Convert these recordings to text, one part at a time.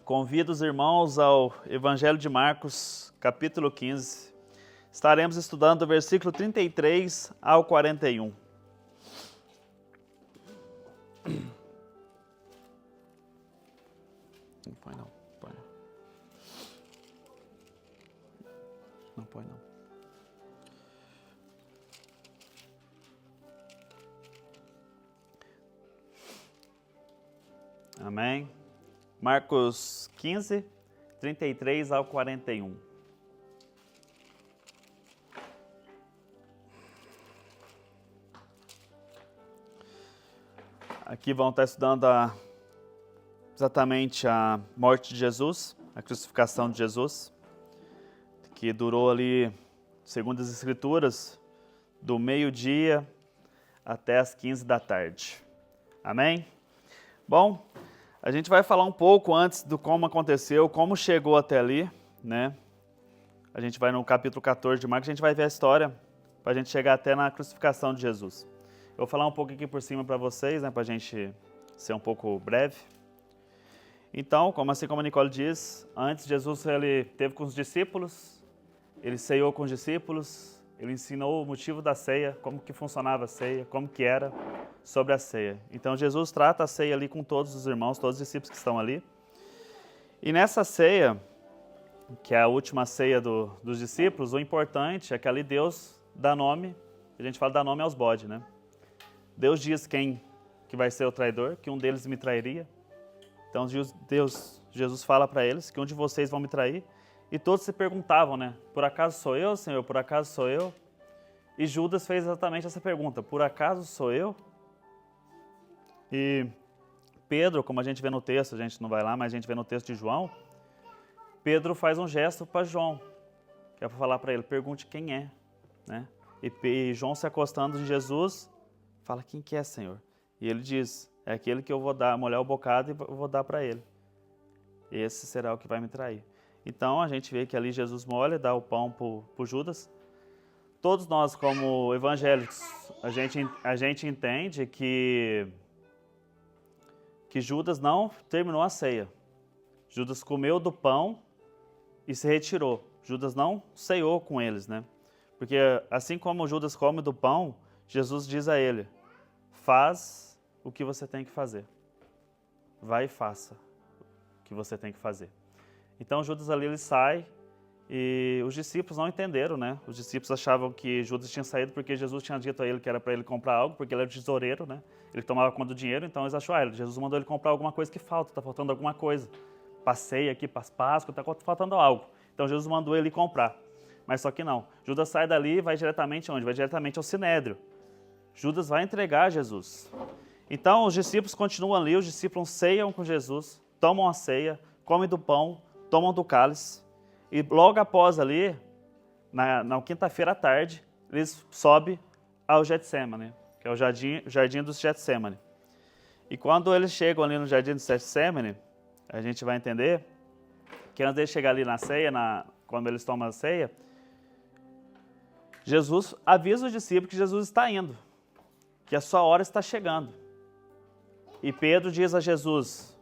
Convido os irmãos ao Evangelho de Marcos, capítulo 15. Estaremos estudando do versículo 33 ao 41. Não põe não, põe não. Não põe não. Amém. Marcos 15, 33 ao 41. Aqui vão estar estudando exatamente a morte de Jesus, a crucificação de Jesus, que durou ali, segundo as Escrituras, do meio-dia até as 15 da tarde. Amém? Bom, a gente vai falar um pouco antes do como aconteceu, como chegou até ali, né? A gente vai no capítulo 14 de Marcos, a gente vai ver a história para a gente chegar até na crucificação de Jesus. Eu vou falar um pouco aqui por cima para vocês, né, para a gente ser um pouco breve. Então, como a Nicole diz, antes Jesus ele teve com os discípulos, ele ceiou com os discípulos, ele ensinou o motivo da ceia, como que funcionava a ceia, como que era sobre a ceia. Então Jesus trata a ceia ali com todos os irmãos, todos os discípulos que estão ali. E nessa ceia, que é a última ceia dos discípulos, o importante é que ali Deus dá nome, a gente fala dá nome aos bodes, né? Deus diz quem que vai ser o traidor, que um deles me trairia. Então Jesus fala para eles que um de vocês vão me trair. E todos se perguntavam, né? Por acaso sou eu, Senhor? Por acaso sou eu? E Judas fez exatamente essa pergunta. Por acaso sou eu? E Pedro, como a gente vê no texto, a gente não vai lá, mas a gente vê no texto de João, Pedro faz um gesto para João, que é para falar para ele, pergunte quem é, né? E João se acostando em Jesus, fala, quem que é, Senhor? E ele diz, é aquele que eu vou dar, molhar o bocado e vou dar para ele. Esse será o que vai me trair. Então, a gente vê que ali Jesus molha, dá o pão para Judas. Todos nós, como evangélicos, a gente entende que Judas não terminou a ceia. Judas comeu do pão e se retirou. Judas não ceiou com eles, né? Porque assim como Judas come do pão, Jesus diz a ele, faz o que você tem que fazer. Vai e faça o que você tem que fazer. Então Judas ali ele sai e os discípulos não entenderam, né? Os discípulos achavam que Judas tinha saído porque Jesus tinha dito a ele que era para ele comprar algo, porque ele era o tesoureiro, né? Ele tomava conta do dinheiro, então eles acharam, Jesus mandou ele comprar alguma coisa que falta, está faltando alguma coisa. Passei aqui para as Páscoas, está faltando algo. Então Jesus mandou ele comprar. Mas só que não. Judas sai dali e vai diretamente onde? Vai diretamente ao Sinédrio. Judas vai entregar Jesus. Então os discípulos continuam ali, os discípulos ceiam com Jesus, tomam a ceia, comem do pão, tomam do cálice, e logo após ali, na quinta-feira à tarde, eles sobem ao Getsemane, que é o jardim dos Getsemane. E quando eles chegam ali no jardim dos Getsemane, a gente vai entender que antes de chegar ali na ceia, quando eles tomam a ceia, Jesus avisa os discípulos que Jesus está indo, que a sua hora está chegando. E Pedro diz a Jesus,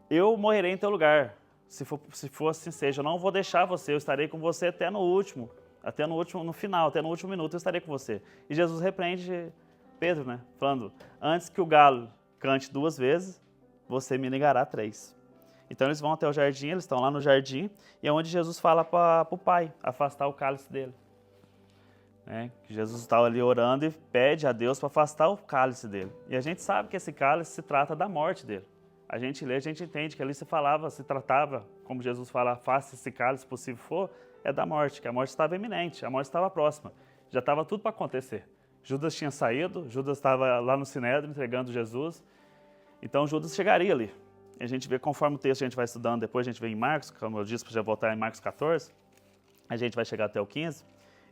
eu morrerei em teu lugar. Se for assim seja, eu não vou deixar você, eu estarei com você até no final, até no último minuto eu estarei com você. E Jesus repreende Pedro, né? Falando, antes que o galo cante 2 vezes, você me negará 3. Então eles vão até o jardim, eles estão lá no jardim, e é onde Jesus fala para o Pai afastar o cálice dele. Né? Jesus estava ali orando e pede a Deus para afastar o cálice dele. E a gente sabe que esse cálice se trata da morte dele. A gente lê, a gente entende que ali se tratava, como Jesus fala, faça esse cálice, se possível for, é da morte, que a morte estava iminente, a morte estava próxima. Já estava tudo para acontecer. Judas tinha saído, Judas estava lá no Sinédrio entregando Jesus, então Judas chegaria ali. E a gente vê, conforme o texto a gente vai estudando, depois a gente vê em Marcos, como eu disse, para já voltar em Marcos 14, a gente vai chegar até o 15,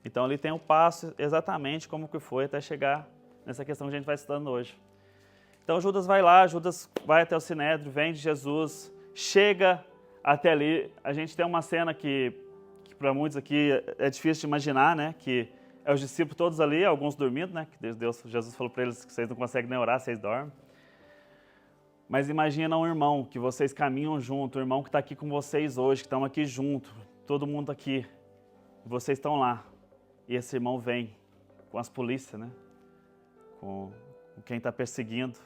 então ali tem o passo exatamente como que foi até chegar nessa questão que a gente vai estudando hoje. Então Judas vai lá, Judas vai até o Sinédrio, vem de Jesus, chega até ali. A gente tem uma cena que para muitos aqui é difícil de imaginar, né? Que é os discípulos todos ali, alguns dormindo, né? Que Jesus falou para eles que vocês não conseguem nem orar, vocês dormem. Mas imagina um irmão que vocês caminham junto, o irmão que está aqui com vocês hoje, que estão aqui junto, todo mundo aqui, vocês estão lá, e esse irmão vem com as polícias, né? Com quem está perseguindo,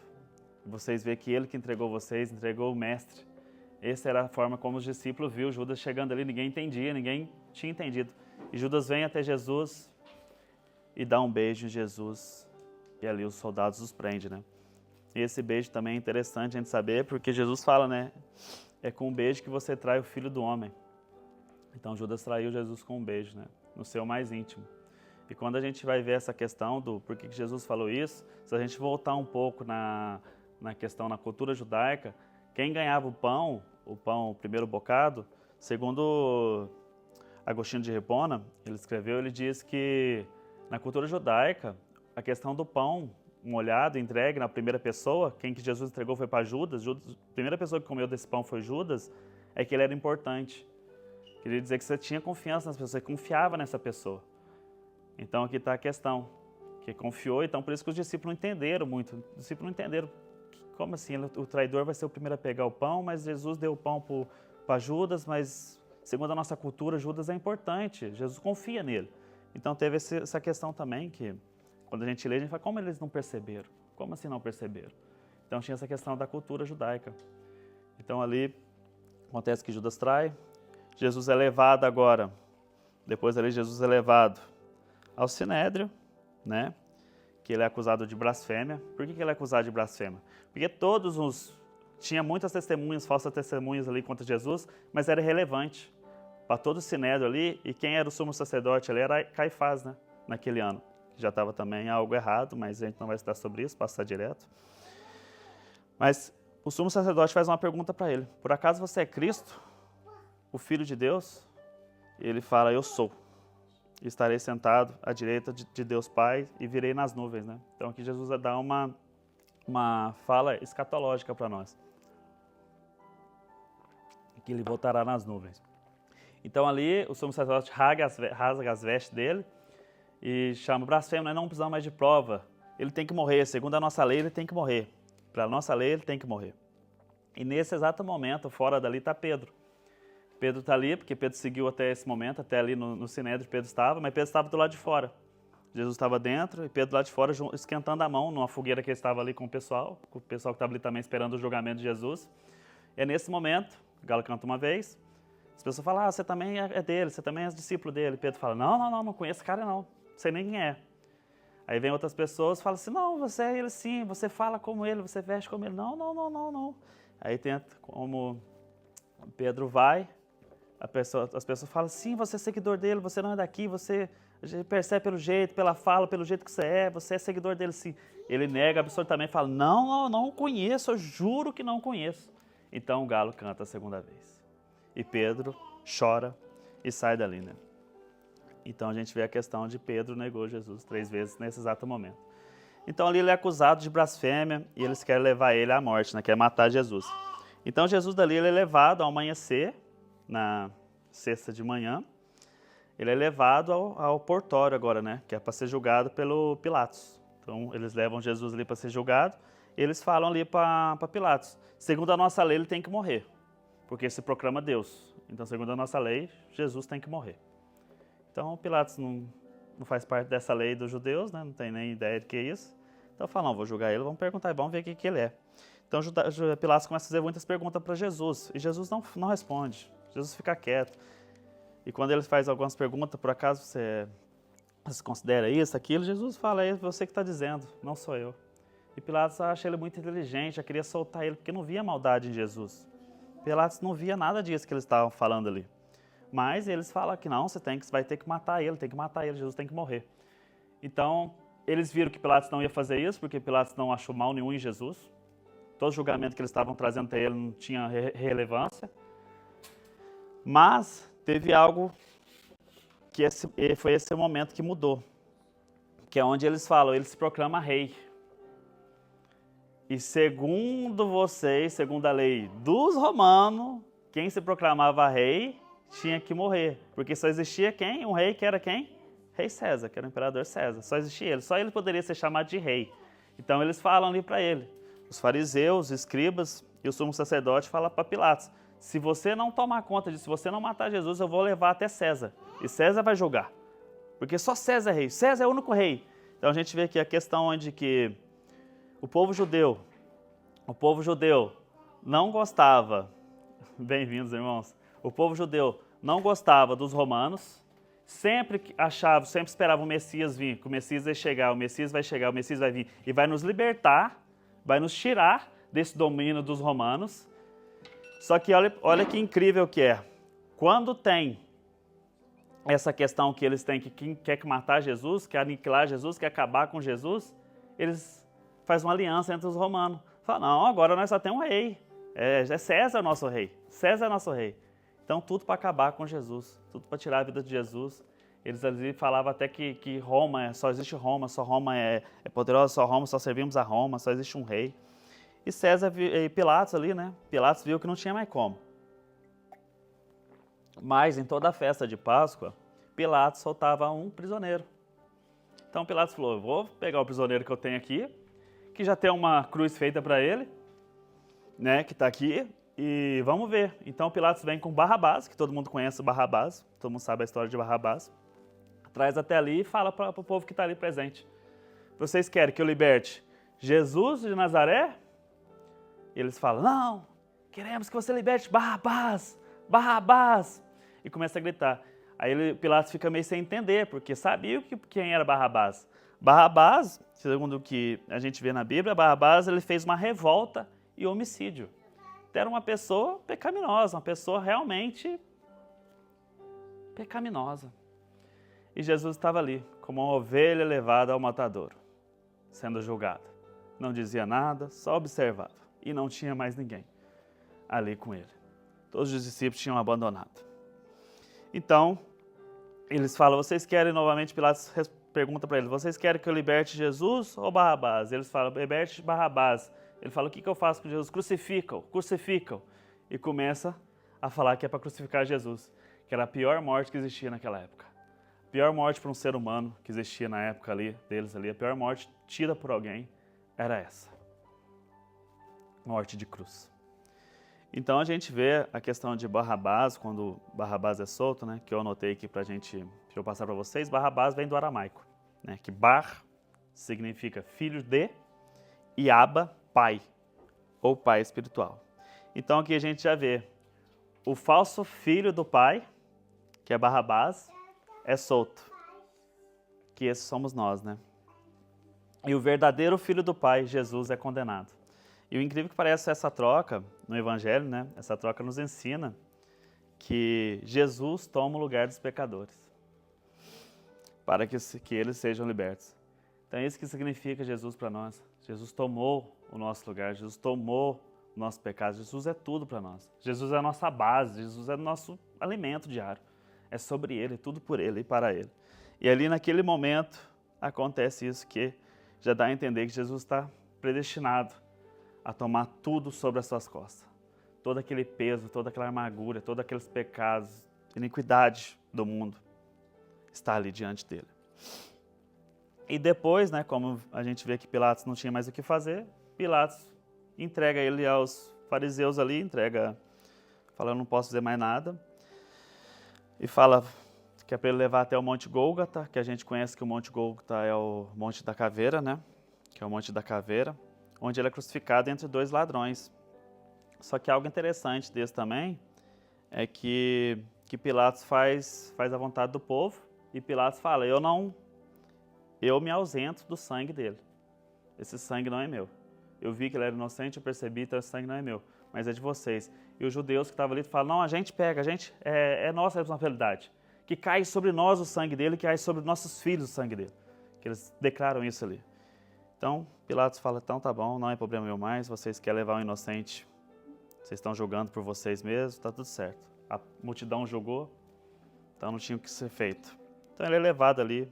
vocês veem que ele que entregou vocês, entregou o mestre. Essa era a forma como os discípulos viu Judas chegando ali, ninguém entendia, ninguém tinha entendido. E Judas vem até Jesus e dá um beijo em Jesus, e ali os soldados os prendem, né? E esse beijo também é interessante a gente saber, porque Jesus fala, né? É com um beijo que você trai o Filho do Homem. Então Judas traiu Jesus com um beijo, né? No seu mais íntimo. E quando a gente vai ver essa questão do por que Jesus falou isso, se a gente voltar um pouco na questão, na cultura judaica, quem ganhava o primeiro bocado, segundo Agostinho de Hipona, ele escreveu, ele diz que na cultura judaica, a questão do pão molhado, entregue na primeira pessoa, quem que Jesus entregou foi para Judas, a primeira pessoa que comeu desse pão foi Judas, é que ele era importante. Queria dizer que você tinha confiança nas pessoas, você confiava nessa pessoa. Então aqui está a questão, que confiou, então por isso que os discípulos não entenderam muito. Os discípulos não entenderam, como assim, o traidor vai ser o primeiro a pegar o pão, mas Jesus deu o pão para Judas, mas segundo a nossa cultura, Judas é importante, Jesus confia nele. Então teve essa questão também, que quando a gente lê, a gente fala, como eles não perceberam? Como assim não perceberam? Então tinha essa questão da cultura judaica. Então ali acontece que Judas trai, Jesus é levado agora, depois ali Jesus é levado ao Sinédrio, né? Que ele é acusado de blasfêmia. Por que ele é acusado de blasfêmia? Porque tinha muitas testemunhas, falsas testemunhas ali contra Jesus, mas era irrelevante para todo o Sinédrio ali, e quem era o sumo sacerdote ali era Caifás, né? Naquele ano. Já estava também algo errado, mas a gente não vai estudar sobre isso, passar direto. Mas o sumo sacerdote faz uma pergunta para ele. Por acaso você é Cristo, o Filho de Deus? E ele fala, eu sou. Estarei sentado à direita de Deus Pai e virei nas nuvens, né? Então aqui Jesus dá uma fala escatológica para nós. Que ele voltará nas nuvens. Então ali o sumo sacerdote rasga as vestes dele e chama blasfêmia, né? Não precisamos mais de prova. Ele tem que morrer, segundo a nossa lei ele tem que morrer. Para a nossa lei ele tem que morrer. E nesse exato momento, fora dali está Pedro. Pedro está ali, porque Pedro seguiu até esse momento, até ali no Sinédrio Pedro estava, mas Pedro estava do lado de fora. Jesus estava dentro e Pedro do lado de fora esquentando a mão numa fogueira que ele estava ali com o pessoal que estava ali também esperando o julgamento de Jesus. E é nesse momento, o galo canta uma vez, as pessoas falam, você também é dele, você também é discípulo dele. Pedro fala, não conheço esse cara não sei nem quem é. Aí vem outras pessoas e falam assim, não, você é ele sim, você fala como ele, você veste como ele. Não. Aí tenta, como Pedro vai, as pessoas falam, sim, você é seguidor dele, você não é daqui, a gente percebe pelo jeito, pela fala, pelo jeito que você é seguidor dele sim. Ele nega absolutamente, fala, não conheço, eu juro que não conheço. Então o galo canta a segunda vez. E Pedro chora e sai dali, né? Então a gente vê a questão de Pedro negou Jesus 3 vezes nesse exato momento. Então ali ele é acusado de blasfêmia e eles querem levar ele à morte, né? Querem matar Jesus. Então Jesus dali ele é levado ao amanhecer, na sexta de manhã, ele é levado ao portório agora, né? Que é para ser julgado pelo Pilatos. Então eles levam Jesus ali para ser julgado e eles falam ali para Pilatos, segundo a nossa lei ele tem que morrer, porque se proclama Deus. Então segundo a nossa lei, Jesus tem que morrer. Então Pilatos não faz parte dessa lei dos judeus, né? Não tem nem ideia de que é isso. Então falam, vou julgar ele, vamos perguntar, vamos ver o que ele é. Então Pilatos começa a fazer muitas perguntas para Jesus e Jesus não responde. Jesus fica quieto. E quando ele faz algumas perguntas, por acaso você considera isso, aquilo, Jesus fala, é você que está dizendo, não sou eu. E Pilatos acha ele muito inteligente, já queria soltar ele, porque não via maldade em Jesus. Pilatos não via nada disso que eles estavam falando ali. Mas eles falam que não, você vai ter que matar ele, Jesus tem que morrer. Então, eles viram que Pilatos não ia fazer isso, porque Pilatos não achou mal nenhum em Jesus. Todo julgamento que eles estavam trazendo até ele não tinha relevância. Mas teve algo que foi esse momento que mudou, que é onde eles falam, ele se proclama rei. E segundo vocês, segundo a lei dos romanos, quem se proclamava rei tinha que morrer, porque só existia quem? Um rei que era quem? Rei César, que era o imperador César, só existia ele, só ele poderia ser chamado de rei. Então eles falam ali para ele, os fariseus, os escribas e o sumo sacerdote falam para Pilatos: se você não tomar conta disso, se você não matar Jesus, eu vou levar até César. E César vai julgar. Porque só César é rei. César é o único rei. Então a gente vê aqui a questão onde que o povo judeu não gostava, bem-vindos irmãos, o povo judeu não gostava dos romanos, sempre esperava o Messias vir, que o Messias vai chegar, o Messias vai chegar, o Messias vai vir e vai nos libertar, vai nos tirar desse domínio dos romanos. Só que olha que incrível que é, quando tem essa questão que eles têm que quem quer matar Jesus, quer aniquilar Jesus, quer acabar com Jesus, eles fazem uma aliança entre os romanos. Falam, não, agora nós só temos um rei. É César nosso rei. César é nosso rei. Então tudo para acabar com Jesus, tudo para tirar a vida de Jesus. Eles ali falavam até que Roma, só existe Roma, só Roma é poderosa, só Roma, só servimos a Roma, só existe um rei. E César e Pilatos ali, né? Pilatos viu que não tinha mais como. Mas em toda a festa de Páscoa, Pilatos soltava um prisioneiro. Então Pilatos falou, eu vou pegar o prisioneiro que eu tenho aqui, que já tem uma cruz feita para ele, né, que está aqui, e vamos ver. Então Pilatos vem com Barrabás, que todo mundo conhece Barrabás, todo mundo sabe a história de Barrabás, traz até ali e fala para o povo que está ali presente. Vocês querem que eu liberte Jesus de Nazaré? E eles falam, não, queremos que você liberte Barrabás, Barrabás. E começa a gritar. Aí Pilatos fica meio sem entender, porque sabia quem era Barrabás. Barrabás, segundo o que a gente vê na Bíblia, Barrabás ele fez uma revolta e homicídio. Era uma pessoa pecaminosa, uma pessoa realmente pecaminosa. E Jesus estava ali, como uma ovelha levada ao matadouro, sendo julgada. Não dizia nada, só observava. E não tinha mais ninguém ali com ele. Todos os discípulos tinham abandonado. Então, eles falam, vocês querem novamente, Pilatos pergunta para eles, vocês querem que eu liberte Jesus ou Barrabás? Eles falam, liberte Barrabás. Ele fala, o que eu faço com Jesus? Crucificam, crucificam. E começa a falar que é para crucificar Jesus, que era a pior morte que existia naquela época. A pior morte para um ser humano que existia na época deles ali, a pior morte tida por alguém era essa. Morte de cruz. Então a gente vê a questão de Barrabás, quando Barrabás é solto, né, que eu anotei aqui para eu passar para vocês, Barrabás vem do aramaico, né, que Bar significa filho de e Abba, pai, ou pai espiritual. Então aqui a gente já vê o falso filho do pai, que é Barrabás, é solto, que esses somos nós, né? E o verdadeiro filho do pai, Jesus, é condenado. E o incrível que parece essa troca no Evangelho, né? Essa troca nos ensina que Jesus toma o lugar dos pecadores para que eles sejam libertos. Então é isso que significa Jesus para nós. Jesus tomou o nosso lugar, Jesus tomou o nosso pecado, Jesus é tudo para nós. Jesus é a nossa base, Jesus é o nosso alimento diário. É sobre Ele, tudo por Ele e para Ele. E ali naquele momento acontece isso que já dá a entender que Jesus está predestinado a tomar tudo sobre as suas costas. Todo aquele peso, toda aquela amargura, todos aqueles pecados, iniquidade do mundo está ali diante dele. E depois, né, como a gente vê que Pilatos não tinha mais o que fazer, Pilatos entrega ele aos fariseus ali, fala, eu não posso dizer mais nada, e fala que é para ele levar até o Monte Gólgota, que a gente conhece que o Monte Gólgota é o Monte da Caveira, né, que é o Monte da Caveira, onde ele é crucificado entre dois ladrões. Só que algo interessante desse também é que Pilatos faz a vontade do povo e Pilatos fala, eu me ausento do sangue dele. Esse sangue não é meu. Eu vi que ele era inocente, eu percebi, então esse sangue não é meu, mas é de vocês. E os judeus que estavam ali falam, não, a gente pega, é nossa responsabilidade. Que cai sobre nós o sangue dele, que cai sobre nossos filhos o sangue dele. Que eles declaram isso ali. Então, Pilatos fala, então tá bom, não é problema meu mais, vocês querem levar um inocente, vocês estão julgando por vocês mesmos, tá tudo certo. A multidão julgou, então não tinha o que ser feito. Então ele é levado ali,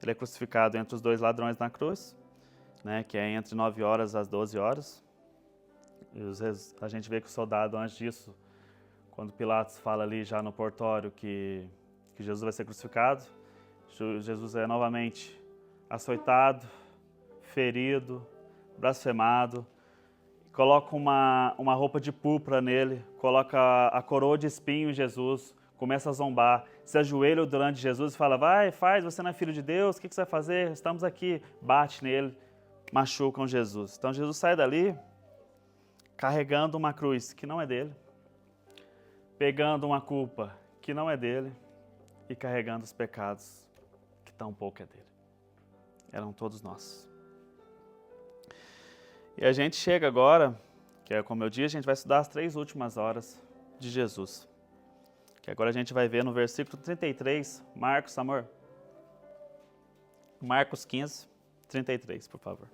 ele é crucificado entre os dois ladrões na cruz, né, que é entre 9 horas às 12 horas. E a gente vê que o soldado, antes disso, quando Pilatos fala ali já no portório que Jesus vai ser crucificado, Jesus é novamente açoitado, ferido, blasfemado, coloca uma roupa de púrpura nele, coloca a coroa de espinho em Jesus, começa a zombar, se ajoelha durante Jesus e fala, vai, faz, você não é filho de Deus, o que você vai fazer? Estamos aqui, bate nele, machucam Jesus. Então Jesus sai dali carregando uma cruz que não é dele, pegando uma culpa que não é dele e carregando os pecados que tampouco é dele. Eram todos nossos. E a gente chega agora, que é como eu disse, a gente vai estudar as 3 últimas horas de Jesus. Que agora a gente vai ver no versículo 33, Marcos, amor. Marcos 15, 33, por favor.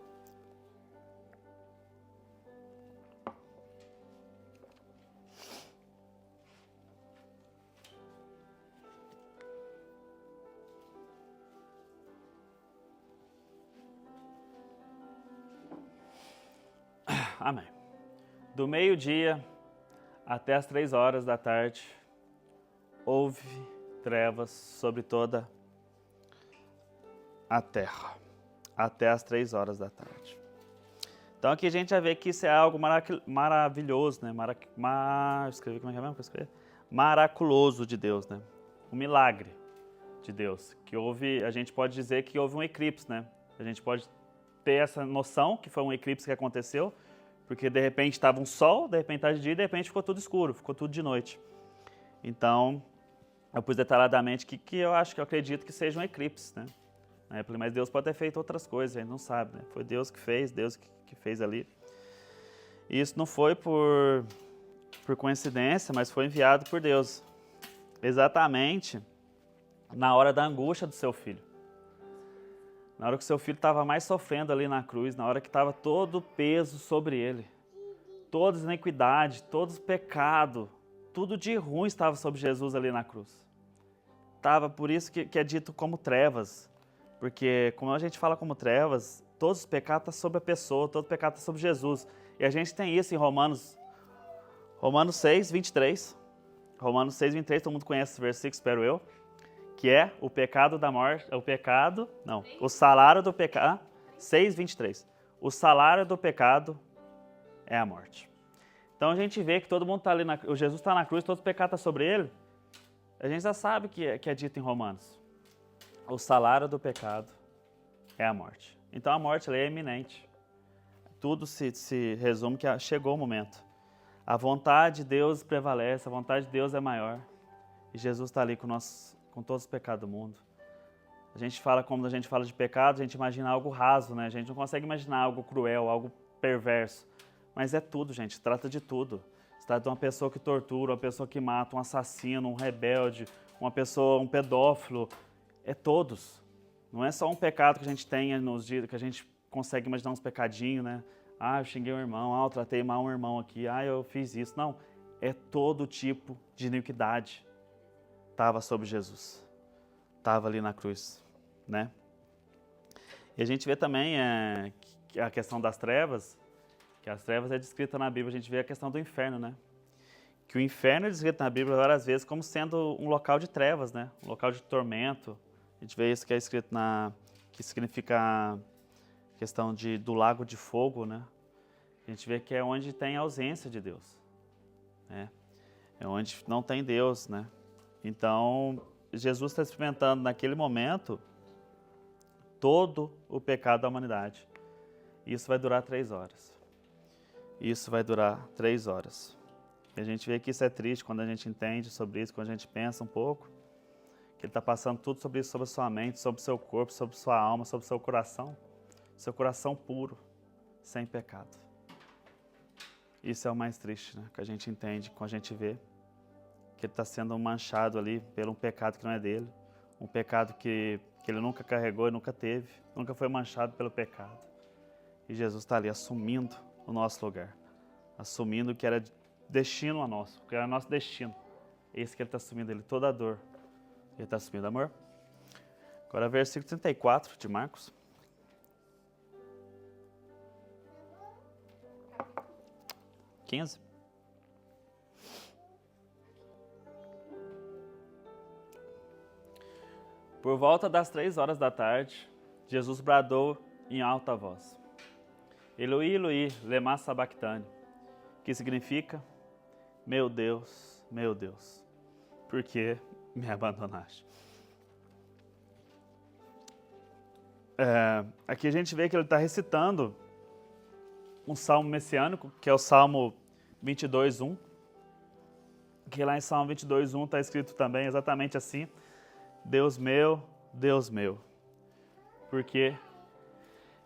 Amém. Do meio-dia até as 3 horas da tarde, houve trevas sobre toda a terra, até as 3 horas da tarde. Então aqui a gente já vê que isso é algo maravilhoso, né? Escrevi como é que é mesmo que eu escrevi? Maraculoso de Deus, né? Um milagre de Deus. Que houve, a gente pode dizer que houve um eclipse, né? A gente pode ter essa noção que foi um eclipse que aconteceu, porque de repente estava um sol, de repente estava de dia, e de repente ficou tudo escuro, ficou tudo de noite. Então, eu pus detalhadamente que eu acredito que seja um eclipse, né? Mas Deus pode ter feito outras coisas, a gente não sabe, né? Foi Deus que fez, Deus que fez ali. E isso não foi por coincidência, mas foi enviado por Deus. Exatamente na hora da angústia do seu filho. Na hora que o seu filho estava mais sofrendo ali na cruz, na hora que estava todo o peso sobre ele. Toda a iniquidade, todo o pecado, tudo de ruim estava sobre Jesus ali na cruz. Por isso que é dito como trevas. Porque, como a gente fala como trevas, todos os pecados estão sobre a pessoa, todo o pecado está sobre Jesus. E a gente tem isso em Romanos 6, 23. Romanos 6, 23, todo mundo conhece esse versículo, espero eu. Que é o pecado da morte, o salário do pecado, 6, 23. O salário do pecado é a morte. Então a gente vê que todo mundo está ali, o Jesus está na cruz, todo o pecado está sobre ele. A gente já sabe que é dito em Romanos. O salário do pecado é a morte. Então a morte ali é iminente. Tudo se resume que chegou o momento. A vontade de Deus prevalece, a vontade de Deus é maior. E Jesus está ali com todos os pecados do mundo. Quando a gente fala de pecado, a gente imagina algo raso, né? A gente não consegue imaginar algo cruel, algo perverso. Mas é tudo, gente, trata de tudo. Se trata de uma pessoa que tortura, uma pessoa que mata, um assassino, um rebelde, um pedófilo. É todos. Não é só um pecado que a gente tem nos dias, que a gente consegue imaginar uns pecadinhos, né? Eu xinguei um irmão, eu tratei mal um irmão aqui, eu fiz isso. Não, é todo tipo de iniquidade. Estava sobre Jesus. Estava ali na cruz, né? E a gente vê também que a questão das trevas, que as trevas é descrita na Bíblia, a gente vê a questão do inferno, né? Que o inferno é descrito na Bíblia várias vezes como sendo um local de trevas, né? Um local de tormento. A gente vê isso que é escrito que significa a questão do lago de fogo, né? A gente vê que é onde tem a ausência de Deus, né? É onde não tem Deus, né? Então, Jesus está experimentando naquele momento todo o pecado da humanidade. Isso vai durar 3 horas. Isso vai durar 3 horas. E a gente vê que isso é triste quando a gente entende sobre isso, quando a gente pensa um pouco. Que Ele está passando tudo sobre isso, sobre a sua mente, sobre o seu corpo, sobre a sua alma, sobre o seu coração puro, sem pecado. Isso é o mais triste, né? Que a gente entende, quando a gente vê que ele está sendo manchado ali por um pecado que não é dele, um pecado que ele nunca carregou e nunca teve, nunca foi manchado pelo pecado. E Jesus está ali assumindo o nosso lugar, assumindo que era destino a nosso, que era nosso destino. Esse que ele está assumindo, toda a dor. Ele está assumindo, amor? Agora, versículo 34 de Marcos. Por volta das 3 horas da tarde, Jesus bradou em alta voz: Eloi, Eloi, lema sabachthani, que significa, meu Deus, por que me abandonaste? Aqui a gente vê que ele está recitando um salmo messiânico, que é o Salmo 22:1, que lá em Salmo 22:1 está escrito também exatamente assim: Deus meu, por que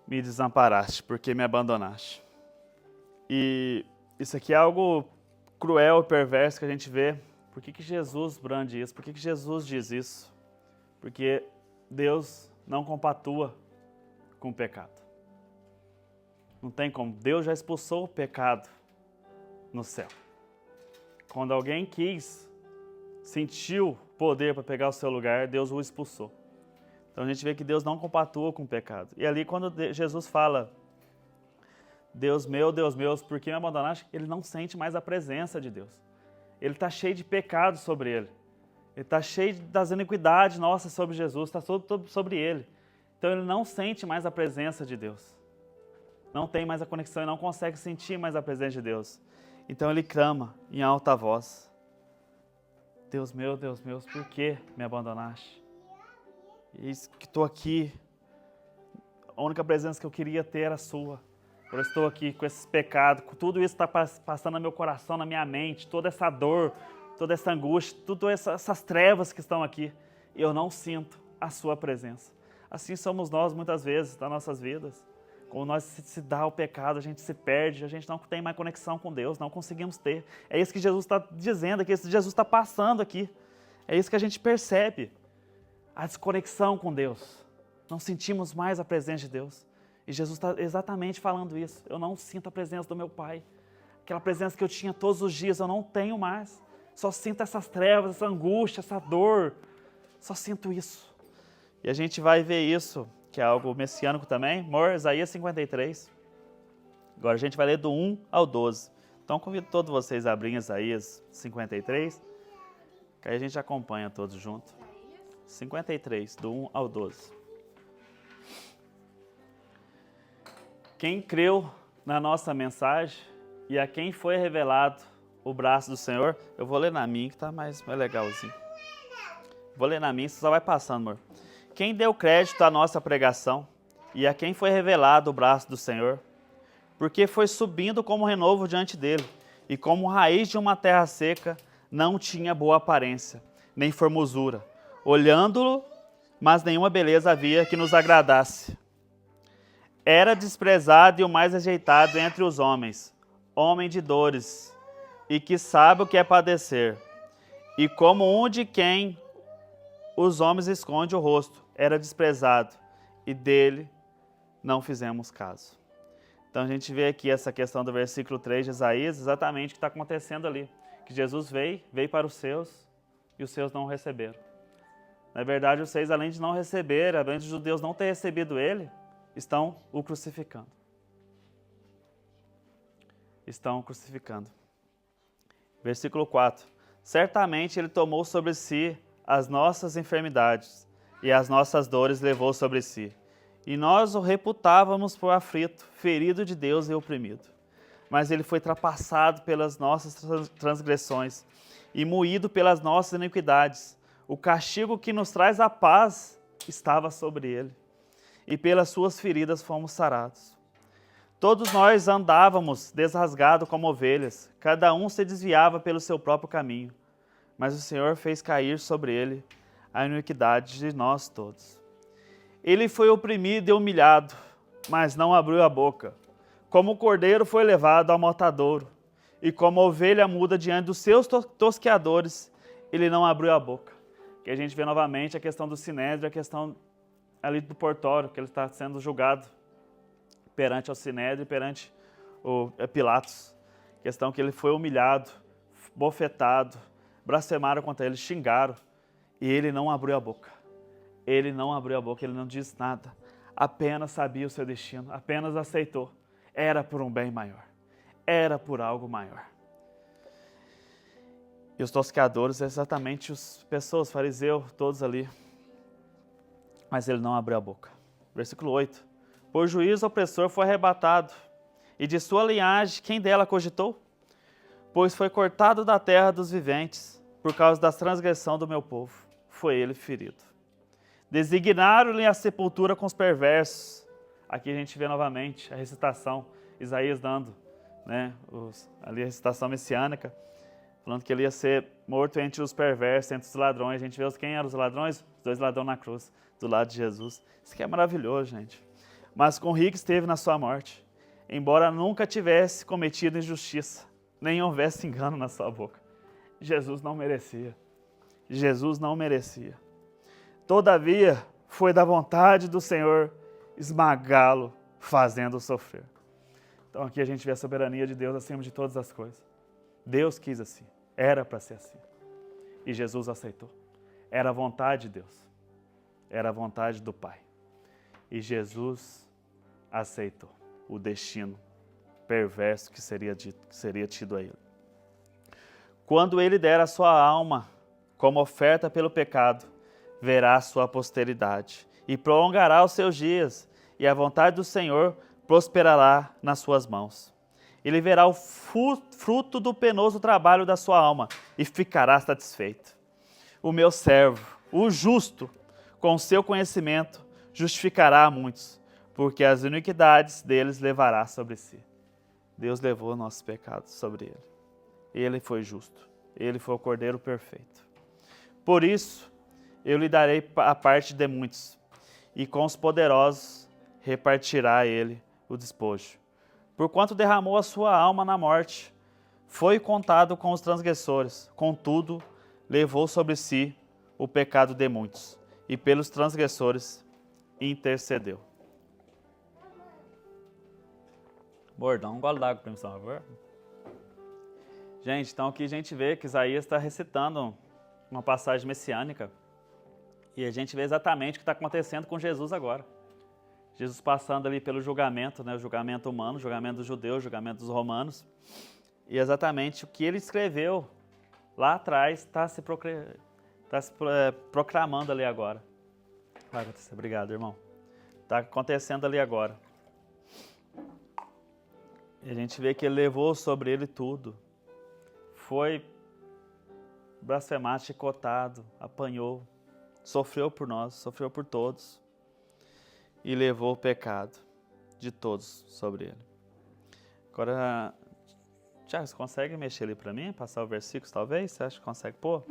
me desamparaste, por que me abandonaste? E isso aqui é algo cruel e perverso que a gente vê. Por que Jesus brande isso? Por que Jesus diz isso? Porque Deus não compatua com o pecado. Não tem como. Deus já expulsou o pecado no céu. Quando alguém sentiu poder para pegar o seu lugar, Deus o expulsou. Então a gente vê que Deus não compatua com o pecado. E ali quando Jesus fala, Deus meu, por que me abandonaste? Ele não sente mais a presença de Deus. Ele está cheio de pecado sobre ele. Ele está cheio das iniquidades nossas sobre Jesus, está sobre ele. Então ele não sente mais a presença de Deus. Não tem mais a conexão e não consegue sentir mais a presença de Deus. Então ele clama em alta voz: Deus meu, por que me abandonaste? Eis que estou aqui. A única presença que eu queria ter era a sua. Eu estou aqui com esses pecados, com tudo isso está passando no meu coração, na minha mente, toda essa dor, toda essa angústia, todas essas trevas que estão aqui. E eu não sinto a sua presença. Assim somos nós muitas vezes nas nossas vidas. Quando nós se dá o pecado, a gente se perde, a gente não tem mais conexão com Deus, não conseguimos ter. É isso que Jesus está dizendo aqui, isso que Jesus está passando aqui. É isso que a gente percebe. A desconexão com Deus. Não sentimos mais a presença de Deus. E Jesus está exatamente falando isso. Eu não sinto a presença do meu Pai. Aquela presença que eu tinha todos os dias, eu não tenho mais. Só sinto essas trevas, essa angústia, essa dor. Só sinto isso. E a gente vai ver isso, que é algo messiânico também. Isaías 53. Agora a gente vai ler do 1 ao 12. Então convido todos vocês a abrirem Isaías 53, que aí a gente acompanha todos juntos. 53, do 1 ao 12. Quem creu na nossa mensagem e a quem foi revelado o braço do Senhor, eu vou ler na minha, que está mais legalzinho. Vou ler na minha, você só vai passando, amor. Quem deu crédito à nossa pregação e a quem foi revelado o braço do Senhor, porque foi subindo como renovo diante dele, e como raiz de uma terra seca, não tinha boa aparência, nem formosura. Olhando-lo, mas nenhuma beleza havia que nos agradasse. Era desprezado e o mais rejeitado entre os homens, homem de dores, e que sabe o que é padecer. E como um de quem os homens escondem o rosto, era desprezado, e dele não fizemos caso. Então a gente vê aqui essa questão do versículo 3 de Isaías, exatamente o que está acontecendo ali. Que Jesus veio para os seus, e os seus não o receberam. Na verdade, os seus, além de não receber, além dos judeus não ter recebido ele, estão o crucificando. Estão o crucificando. Versículo 4. Certamente ele tomou sobre si as nossas enfermidades e as nossas dores levou sobre si. E nós o reputávamos por aflito, ferido de Deus e oprimido. Mas ele foi trapassado pelas nossas transgressões e moído pelas nossas iniquidades. O castigo que nos traz a paz estava sobre ele. E pelas suas feridas fomos sarados. Todos nós andávamos desrasgados como ovelhas, cada um se desviava pelo seu próprio caminho, mas o Senhor fez cair sobre ele a iniquidade de nós todos. Ele foi oprimido e humilhado, mas não abriu a boca. Como o cordeiro foi levado ao matadouro, e como a ovelha muda diante dos seus tosqueadores, ele não abriu a boca. Que a gente vê novamente a questão do sinédrio, a questão ali do portório, que ele está sendo julgado perante o sinédrio e perante o Pilatos. Questão que ele foi humilhado, bofetado, blasfemaram contra ele, xingaram, e ele não abriu a boca. Ele não abriu a boca, ele não disse nada. Apenas sabia o seu destino, apenas aceitou. Era por um bem maior. Era por algo maior. E os tosqueadores, exatamente as pessoas, fariseus, todos ali. Mas ele não abriu a boca. Versículo 8. Por juízo opressor foi arrebatado, E de sua linhagem, quem dela cogitou? Pois foi cortado da terra dos viventes, por causa da transgressão do meu povo. Foi ele ferido. Designaram-lhe a sepultura com os perversos. Aqui a gente vê novamente a recitação, Isaías dando, né, ali a recitação messiânica, falando que ele ia ser morto entre os perversos, entre os ladrões. A gente vê quem eram os ladrões? Os 2 ladrões na cruz, do lado de Jesus. Isso aqui é maravilhoso, gente. Mas com rico esteve na sua morte, embora nunca tivesse cometido injustiça, nem houvesse engano na sua boca. Jesus não merecia. Jesus não merecia. Todavia, foi da vontade do Senhor esmagá-lo, fazendo-o sofrer. Então aqui a gente vê a soberania de Deus acima de todas as coisas. Deus quis assim. Era para ser assim. E Jesus aceitou. Era a vontade de Deus. Era a vontade do Pai. E Jesus aceitou o destino perverso que seria tido a ele. Quando ele der a sua alma como oferta pelo pecado, verá a sua posteridade e prolongará os seus dias, e a vontade do Senhor prosperará nas suas mãos. Ele verá o fruto do penoso trabalho da sua alma e ficará satisfeito. O meu servo, o justo, com seu conhecimento, justificará a muitos, porque as iniquidades deles levará sobre si. Deus levou nossos pecados sobre ele. Ele foi justo. Ele foi o Cordeiro perfeito. Por isso, eu lhe darei a parte de muitos, e com os poderosos repartirá ele o despojo. Porquanto derramou a sua alma na morte, foi contado com os transgressores, contudo, levou sobre si o pecado de muitos, e pelos transgressores intercedeu. Bordão, um gole d'água para mim, por favor. Gente, então aqui a gente vê que Isaías está recitando uma passagem messiânica, e a gente vê exatamente o que está acontecendo com Jesus agora. Jesus passando ali pelo julgamento, né, o julgamento humano, o julgamento dos judeus, o julgamento dos romanos. E exatamente o que ele escreveu lá atrás está se proclamando ali agora. Vai acontecer, obrigado, irmão. Está acontecendo ali agora. E a gente vê que ele levou sobre ele tudo. Foi blasfemado, chicotado, apanhou, sofreu por nós, sofreu por todos. E levou o pecado de todos sobre ele. Agora, Tiago, você consegue mexer ali para mim? Passar o versículo, talvez? Você acha que consegue pôr?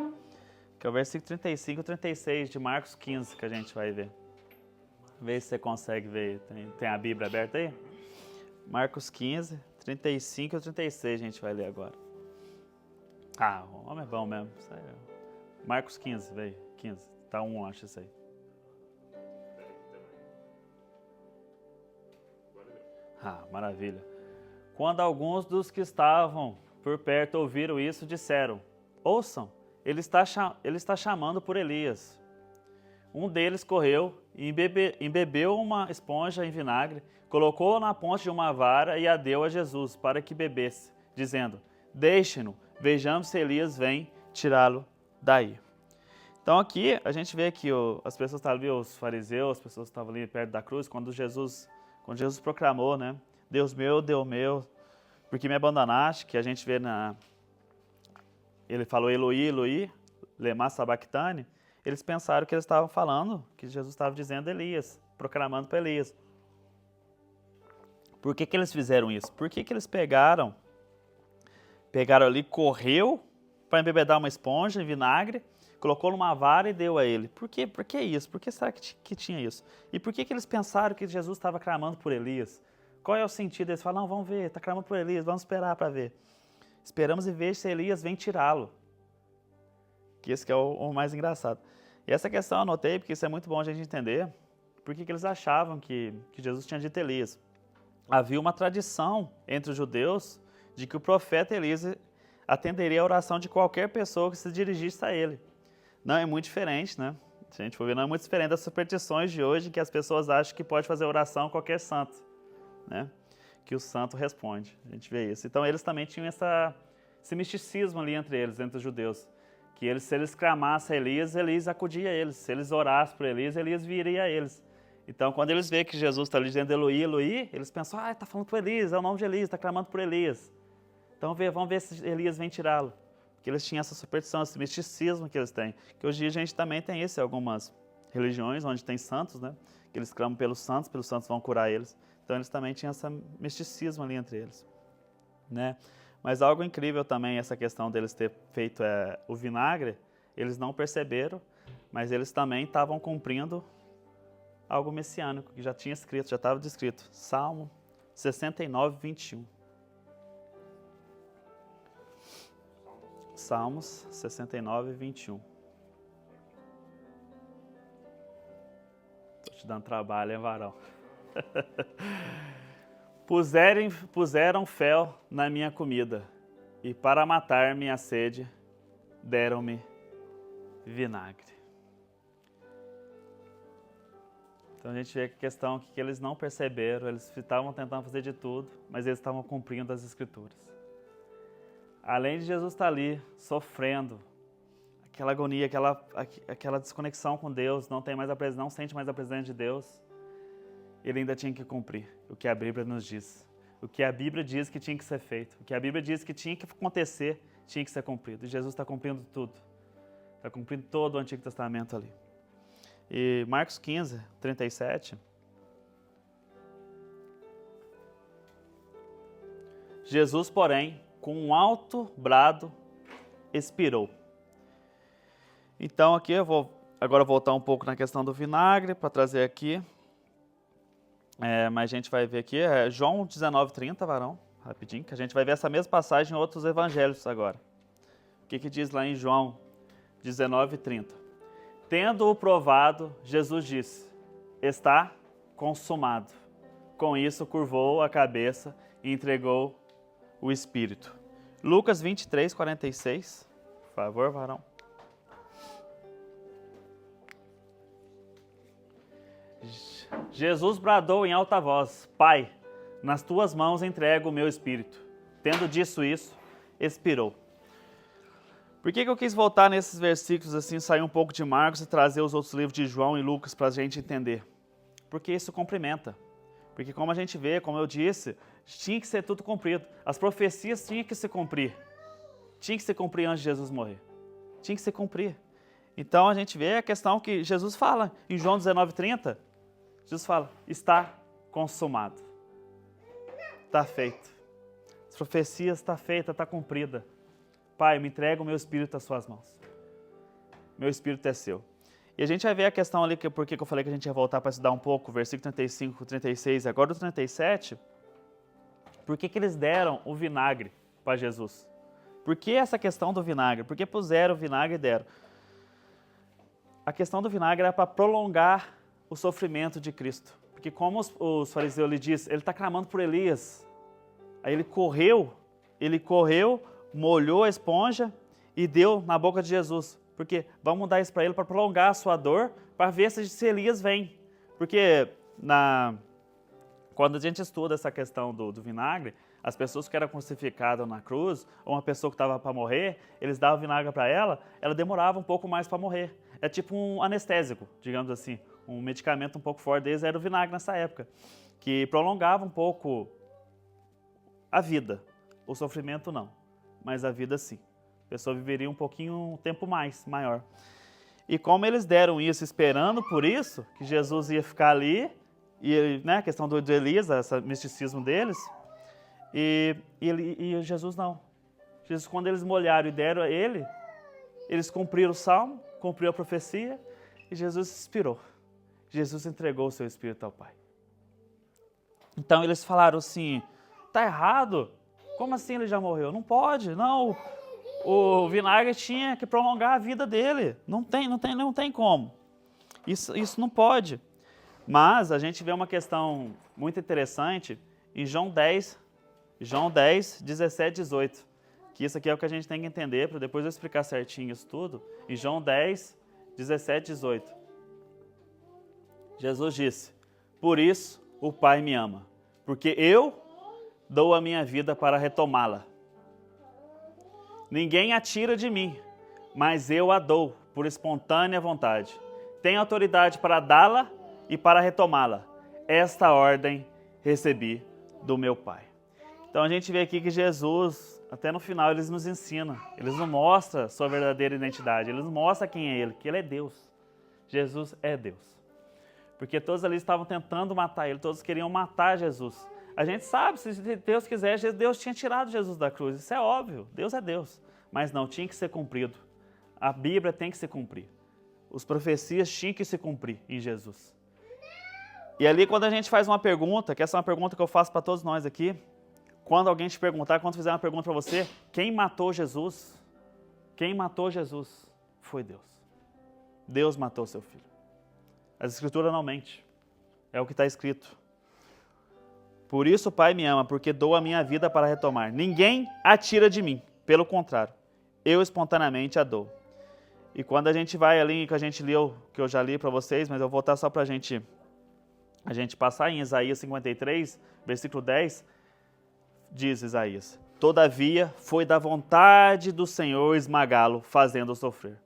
Que é o versículo 35 e 36 de Marcos 15 que a gente vai ver. Vê se você consegue ver. Tem a Bíblia aberta aí? Marcos 15, 35 e 36 a gente vai ler agora. Ah, o homem é bom mesmo. Marcos 15, veio. 15. Tá acho isso aí. Ah, maravilha. Quando alguns dos que estavam por perto ouviram isso, disseram: ouçam, ele está chamando por Elias. Um deles correu e embebeu uma esponja em vinagre, colocou-a na ponta de uma vara e a deu a Jesus para que bebesse, dizendo: deixem-no, vejamos se Elias vem tirá-lo daí. Então aqui, a gente vê que as pessoas estavam ali, os fariseus, as pessoas estavam ali perto da cruz, quando Jesus proclamou, né? Deus meu, por que me abandonaste? Que a gente vê ele falou Eloi, Eloi, lema sabachthani. Eles pensaram que eles estavam falando, que Jesus estava dizendo Elias, proclamando para Elias. Por que eles fizeram isso? Por que eles pegaram ali, correu para embebedar uma esponja em vinagre, colocou numa vara e deu a ele? Por que isso? Por que será que tinha isso? E por que eles pensaram que Jesus estava clamando por Elias? Qual é o sentido? Eles falam: não, vamos ver, está clamando por Elias, vamos esperar para ver. Esperamos e ver se Elias vem tirá-lo. Que esse que é o mais engraçado. E essa questão eu anotei porque isso é muito bom a gente entender. Por que eles achavam que Jesus tinha dito Elias? Havia uma tradição entre os judeus de que o profeta Elias atenderia a oração de qualquer pessoa que se dirigisse a ele. Não é muito diferente, né? Se a gente for ver, não é muito diferente das superstições de hoje, que as pessoas acham que pode fazer oração a qualquer santo, né? Que o santo responde. A gente vê isso. Então eles também tinham esse misticismo ali entre eles, entre os judeus. Que se eles clamassem a Elias, Elias acudia a eles. Se eles orassem por Elias, Elias viria a eles. Então, quando eles veem que Jesus está ali dizendo Eloi, Eloi, eles pensam, está falando por Elias, é o nome de Elias, está clamando por Elias. Então, vamos ver se Elias vem tirá-lo. Porque eles tinham essa superstição, esse misticismo que eles têm. Que hoje em dia a gente também tem isso em algumas religiões, onde tem santos, né? Que eles clamam pelos santos vão curar eles. Então, eles também tinham esse misticismo ali entre eles, né? Mas algo incrível também, essa questão deles ter feito o vinagre, eles não perceberam, mas eles também estavam cumprindo algo messiânico, que já tinha escrito, já estava descrito. Salmo 69, 21. Salmos 69, 21. Estou te dando trabalho, hein, varão? Puseram fel na minha comida, e para matar minha sede, deram-me vinagre. Então a gente vê que a questão que eles não perceberam, eles estavam tentando fazer de tudo, mas eles estavam cumprindo as Escrituras. Além de Jesus estar ali, sofrendo, aquela agonia, aquela desconexão com Deus, não sente mais a presença de Deus, ele ainda tinha que cumprir o que a Bíblia nos diz. O que a Bíblia diz que tinha que ser feito. O que a Bíblia diz que tinha que acontecer, tinha que ser cumprido. E Jesus está cumprindo tudo. Está cumprindo todo o Antigo Testamento ali. E Marcos 15, 37. Jesus, porém, com um alto brado, expirou. Então aqui eu vou agora voltar um pouco na questão do vinagre, para trazer aqui. Mas a gente vai ver aqui, João 19:30, varão, rapidinho, que a gente vai ver essa mesma passagem em outros evangelhos agora. O que diz lá em João 19:30? Tendo-o provado, Jesus disse, está consumado. Com isso, curvou a cabeça e entregou o Espírito. Lucas 23:46, por favor, varão. Jesus bradou em alta voz, Pai, nas tuas mãos entrego o meu espírito. Tendo dito isso, expirou. Por que eu quis voltar nesses versículos assim, sair um pouco de Marcos e trazer os outros livros de João e Lucas para a gente entender? Porque isso complementa. Porque como a gente vê, como eu disse, tinha que ser tudo cumprido. As profecias tinham que se cumprir. Tinha que se cumprir antes de Jesus morrer. Tinha que se cumprir. Então a gente vê a questão que Jesus fala em João 19:30. Jesus fala, está consumado. Está feito. As profecias estão feitas, está cumprida. Pai, me entrega o meu espírito às suas mãos. Meu espírito é seu. E a gente vai ver a questão ali, porque eu falei que a gente ia voltar para estudar um pouco, versículo 35, 36, agora o 37. Por que eles deram o vinagre para Jesus? Por que essa questão do vinagre? Por que puseram o vinagre e deram? A questão do vinagre era para prolongar o sofrimento de Cristo. Porque como os fariseus lhe disseram, ele está clamando por Elias. Aí ele correu, molhou a esponja e deu na boca de Jesus. Porque vamos dar isso para ele para prolongar a sua dor, para ver se Elias vem. Porque quando a gente estuda essa questão do vinagre, as pessoas que eram crucificadas na cruz, ou uma pessoa que estava para morrer, eles davam vinagre para ela demorava um pouco mais para morrer. É tipo um anestésico, digamos assim. Um medicamento um pouco forte deles era o vinagre nessa época, que prolongava um pouco a vida. O sofrimento não, mas a vida sim. A pessoa viveria um tempo maior. E como eles deram isso esperando por isso, que Jesus ia ficar ali, e a questão do Elias, esse misticismo deles, e Jesus não. Jesus, quando eles molharam e deram a ele, eles cumpriram o salmo, cumpriu a profecia, e Jesus expirou. Jesus entregou o seu espírito ao Pai. Então eles falaram assim, tá errado? Como assim ele já morreu? Não pode, não. O vinagre tinha que prolongar a vida dele. Não tem como. Isso não pode. Mas a gente vê uma questão muito interessante em João 10, 17, 18. Que isso aqui é o que a gente tem que entender, para depois eu explicar certinho isso tudo. Em João 10, 17, 18. Jesus disse, por isso o Pai me ama, porque eu dou a minha vida para retomá-la. Ninguém a tira de mim, mas eu a dou por espontânea vontade. Tenho autoridade para dá-la e para retomá-la. Esta ordem recebi do meu Pai. Então a gente vê aqui que Jesus, até no final, ele nos ensina, ele nos mostra sua verdadeira identidade, ele nos mostra quem é ele, que ele é Deus. Jesus é Deus. Porque todos ali estavam tentando matar ele, todos queriam matar Jesus. A gente sabe, se Deus quisesse, Deus tinha tirado Jesus da cruz, isso é óbvio, Deus é Deus. Mas não, tinha que ser cumprido. A Bíblia tem que se cumprir. As profecias tinham que se cumprir em Jesus. E ali quando a gente faz uma pergunta, que essa é uma pergunta que eu faço para todos nós aqui, quando alguém te perguntar, quando fizer uma pergunta para você, quem matou Jesus? Quem matou Jesus? Foi Deus. Deus matou seu filho. As Escrituras não mentem. É o que está escrito. Por isso o Pai me ama, porque dou a minha vida para retomar. Ninguém a tira de mim. Pelo contrário, eu espontaneamente a dou. E quando a gente vai ali, que a gente leu, que eu já li para vocês, mas eu vou voltar só para a gente passar em Isaías 53, versículo 10, diz Isaías: todavia foi da vontade do Senhor esmagá-lo, fazendo-o sofrer.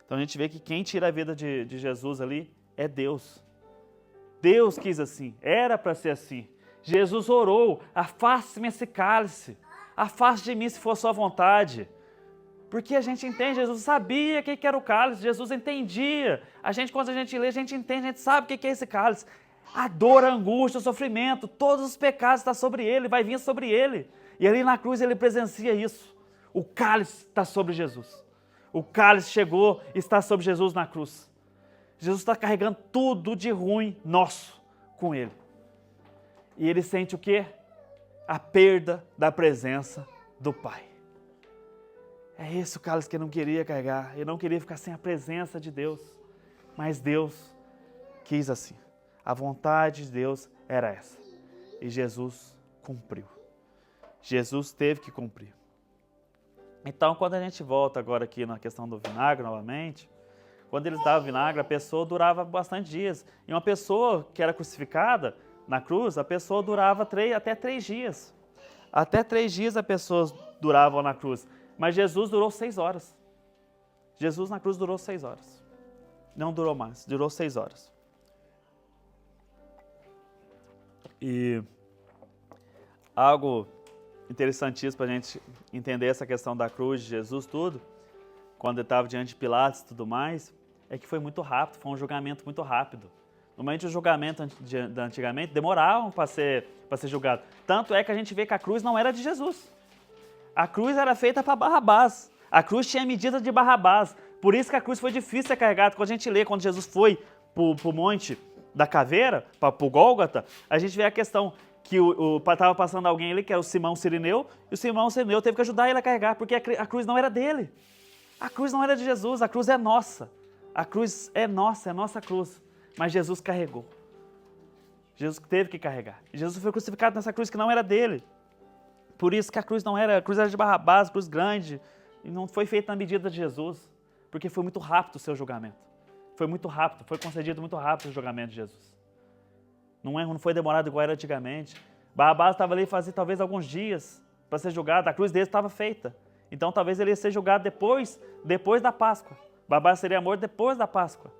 Então a gente vê que quem tira a vida de Jesus ali é Deus. Deus quis assim, era para ser assim. Jesus orou, afaste-me esse cálice, afaste de mim se for sua vontade. Porque a gente entende, Jesus sabia o que era o cálice, Jesus entendia. Quando a gente lê, a gente entende, a gente sabe o que é esse cálice. A dor, a angústia, o sofrimento, todos os pecados estão sobre ele, vai vir sobre ele. E ali na cruz ele presencia isso. O cálice está sobre Jesus. O cálice chegou e está sobre Jesus na cruz. Jesus está carregando tudo de ruim nosso com ele. E ele sente o quê? A perda da presença do Pai. É esse o cálice que ele não queria carregar. Ele não queria ficar sem a presença de Deus. Mas Deus quis assim. A vontade de Deus era essa. E Jesus cumpriu. Jesus teve que cumprir. Então, quando a gente volta agora aqui na questão do vinagre novamente, quando eles davam vinagre, a pessoa durava bastante dias. E uma pessoa que era crucificada na cruz, a pessoa durava até 3 dias. Até 3 dias a pessoa durava na cruz. Mas Jesus durou 6 horas. Jesus na cruz durou 6 horas. Não durou mais, durou 6 horas. E algo interessantíssimo para a gente entender essa questão da cruz de Jesus, tudo, quando ele estava diante de Pilatos e tudo mais, é que foi muito rápido, foi um julgamento muito rápido. Normalmente o julgamento antigamente demoravam para ser julgado. Tanto é que a gente vê que a cruz não era de Jesus. A cruz era feita para Barrabás. A cruz tinha a medida de Barrabás. Por isso que a cruz foi difícil de ser carregada. Quando a gente lê, quando Jesus foi para o monte da caveira, para o Gólgota, a gente vê a questão que estava passando alguém ali, que era o Simão Cirineu, e o Simão Cirineu teve que ajudar ele a carregar, porque a cruz não era dele. A cruz não era de Jesus, a cruz é nossa. A cruz é nossa, é nossa cruz. Mas Jesus carregou. Jesus teve que carregar. Jesus foi crucificado nessa cruz que não era dele. Por isso que a cruz era de Barrabás, cruz grande, e não foi feita na medida de Jesus, porque foi muito rápido o seu julgamento. Foi muito rápido, foi concedido muito rápido o julgamento de Jesus. Não foi demorado igual era antigamente. Barrabás estava ali fazia talvez alguns dias para ser julgado, a cruz dele estava feita. Então talvez ele ia ser julgado depois da Páscoa. Barrabás seria morto depois da Páscoa,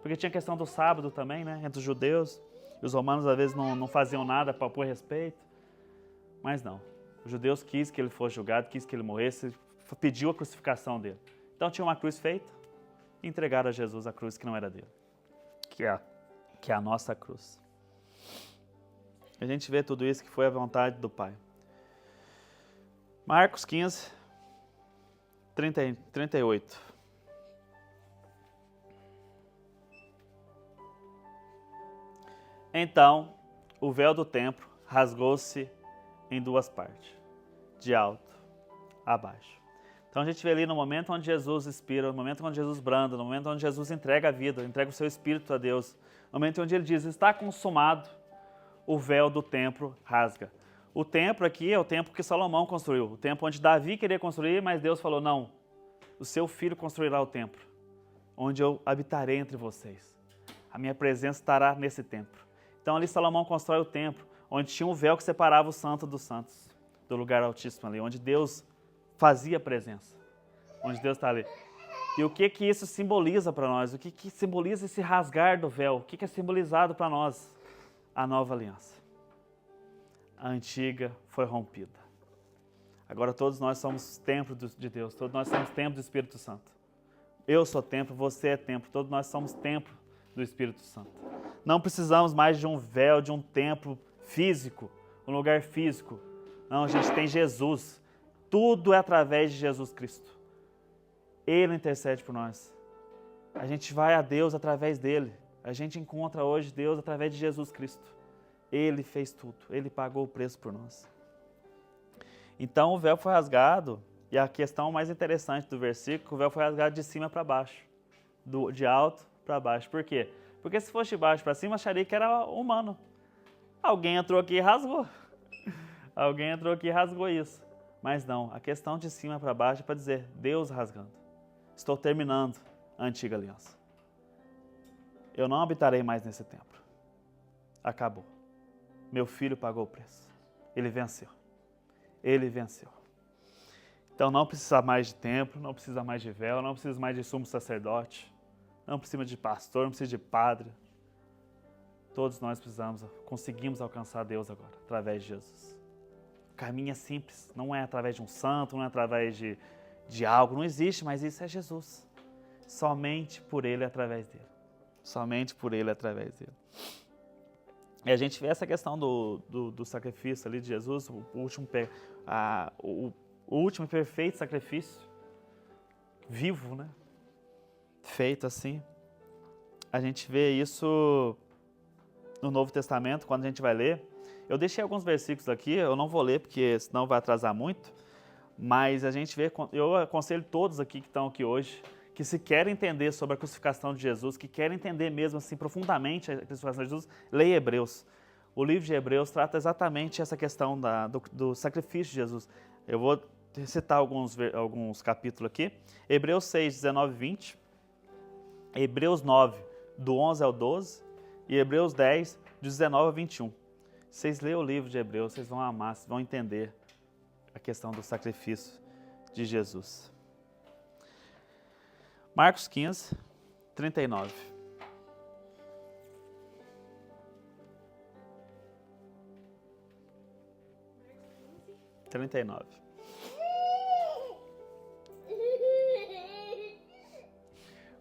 porque tinha a questão do sábado também, né, entre os judeus, e os romanos às vezes não faziam nada para pôr respeito. Mas não. Os judeus quis que ele fosse julgado, quis que ele morresse, pediu a crucificação dele. Então tinha uma cruz feita e entregaram a Jesus a cruz que não era dele, que é a nossa cruz. A gente vê tudo isso que foi a vontade do Pai. Marcos 15, 38. Então, o véu do templo rasgou-se em 2 partes, de alto a baixo. Então a gente vê ali no momento onde Jesus expira, no momento onde Jesus branda, no momento onde Jesus entrega a vida, entrega o seu espírito a Deus, no momento onde ele diz, está consumado, o véu do templo rasga. O templo aqui é o templo que Salomão construiu, o templo onde Davi queria construir, mas Deus falou, não, o seu filho construirá o templo, onde eu habitarei entre vocês. A minha presença estará nesse templo. Então ali Salomão constrói o templo, onde tinha um véu que separava o santo dos santos, do lugar altíssimo ali, onde Deus fazia presença, onde Deus está ali. E o que que isso simboliza para nós? O que que simboliza esse rasgar do véu? O que que é simbolizado para nós? A nova aliança. A antiga foi rompida. Agora todos nós somos templo de Deus, todos nós somos templo do Espírito Santo. Eu sou templo, você é templo, todos nós somos templo do Espírito Santo. Não precisamos mais de um véu, de um templo físico, um lugar físico. Não, a gente tem Jesus. Tudo é através de Jesus Cristo. Ele intercede por nós. A gente vai a Deus através dele. A gente encontra hoje Deus através de Jesus Cristo. Ele fez tudo. Ele pagou o preço por nós. Então o véu foi rasgado. E a questão mais interessante do versículo, o véu foi rasgado de cima para baixo. De alto para baixo. Por quê? Porque se fosse de baixo para cima, acharia que era humano. Alguém entrou aqui e rasgou. Alguém entrou aqui e rasgou isso. Mas não, a questão de cima para baixo é para dizer, Deus rasgando. Estou terminando a antiga aliança. Eu não habitarei mais nesse templo. Acabou. Meu filho pagou o preço. Ele venceu. Ele venceu. Então não precisa mais de templo, não precisa mais de véu, não precisa mais de sumo sacerdote, não precisa de pastor, não precisa de padre. Todos nós conseguimos alcançar Deus agora, através de Jesus. O caminho é simples, não é através de um santo, não é através de algo, não existe, mas isso é Jesus. Somente por Ele e através dele. Somente por Ele e através dele. E a gente vê essa questão do sacrifício ali de Jesus, o último e perfeito sacrifício, vivo, né? Feito assim. A gente vê isso no Novo Testamento, quando a gente vai ler. Eu deixei alguns versículos aqui, eu não vou ler, porque senão vai atrasar muito, mas a gente vê, eu aconselho todos aqui que estão aqui hoje, que se querem entender sobre a crucificação de Jesus, que querem entender mesmo assim profundamente a crucificação de Jesus, leia Hebreus. O livro de Hebreus trata exatamente essa questão do sacrifício de Jesus. Eu vou citar alguns capítulos aqui. Hebreus 6, 19 e 20. Hebreus 9, do 11 ao 12. E Hebreus 10, do 19 a 21. Vocês leem o livro de Hebreus, vocês vão amar, vocês vão entender a questão do sacrifício de Jesus. Marcos 15, 39.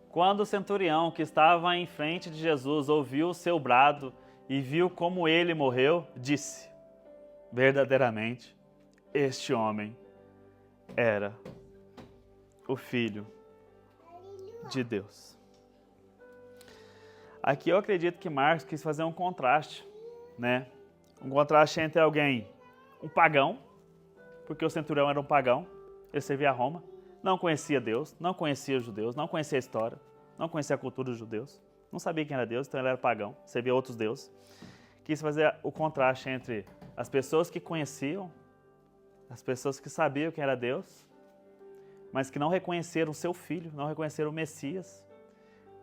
Quando o centurião que estava em frente de Jesus ouviu o seu brado e viu como ele morreu, disse, verdadeiramente, este homem era o Filho de Deus. Aqui eu acredito que Marcos quis fazer um contraste, né? Um contraste entre alguém, um pagão, porque o centurião era um pagão, ele servia a Roma, não conhecia Deus, não conhecia os judeus, não conhecia a história, não conhecia a cultura dos judeus, não sabia quem era Deus, então ele era pagão, servia outros deuses. Quis fazer o contraste entre as pessoas que conheciam, as pessoas que sabiam quem era Deus, mas que não reconheceram o seu filho, não reconheceram o Messias,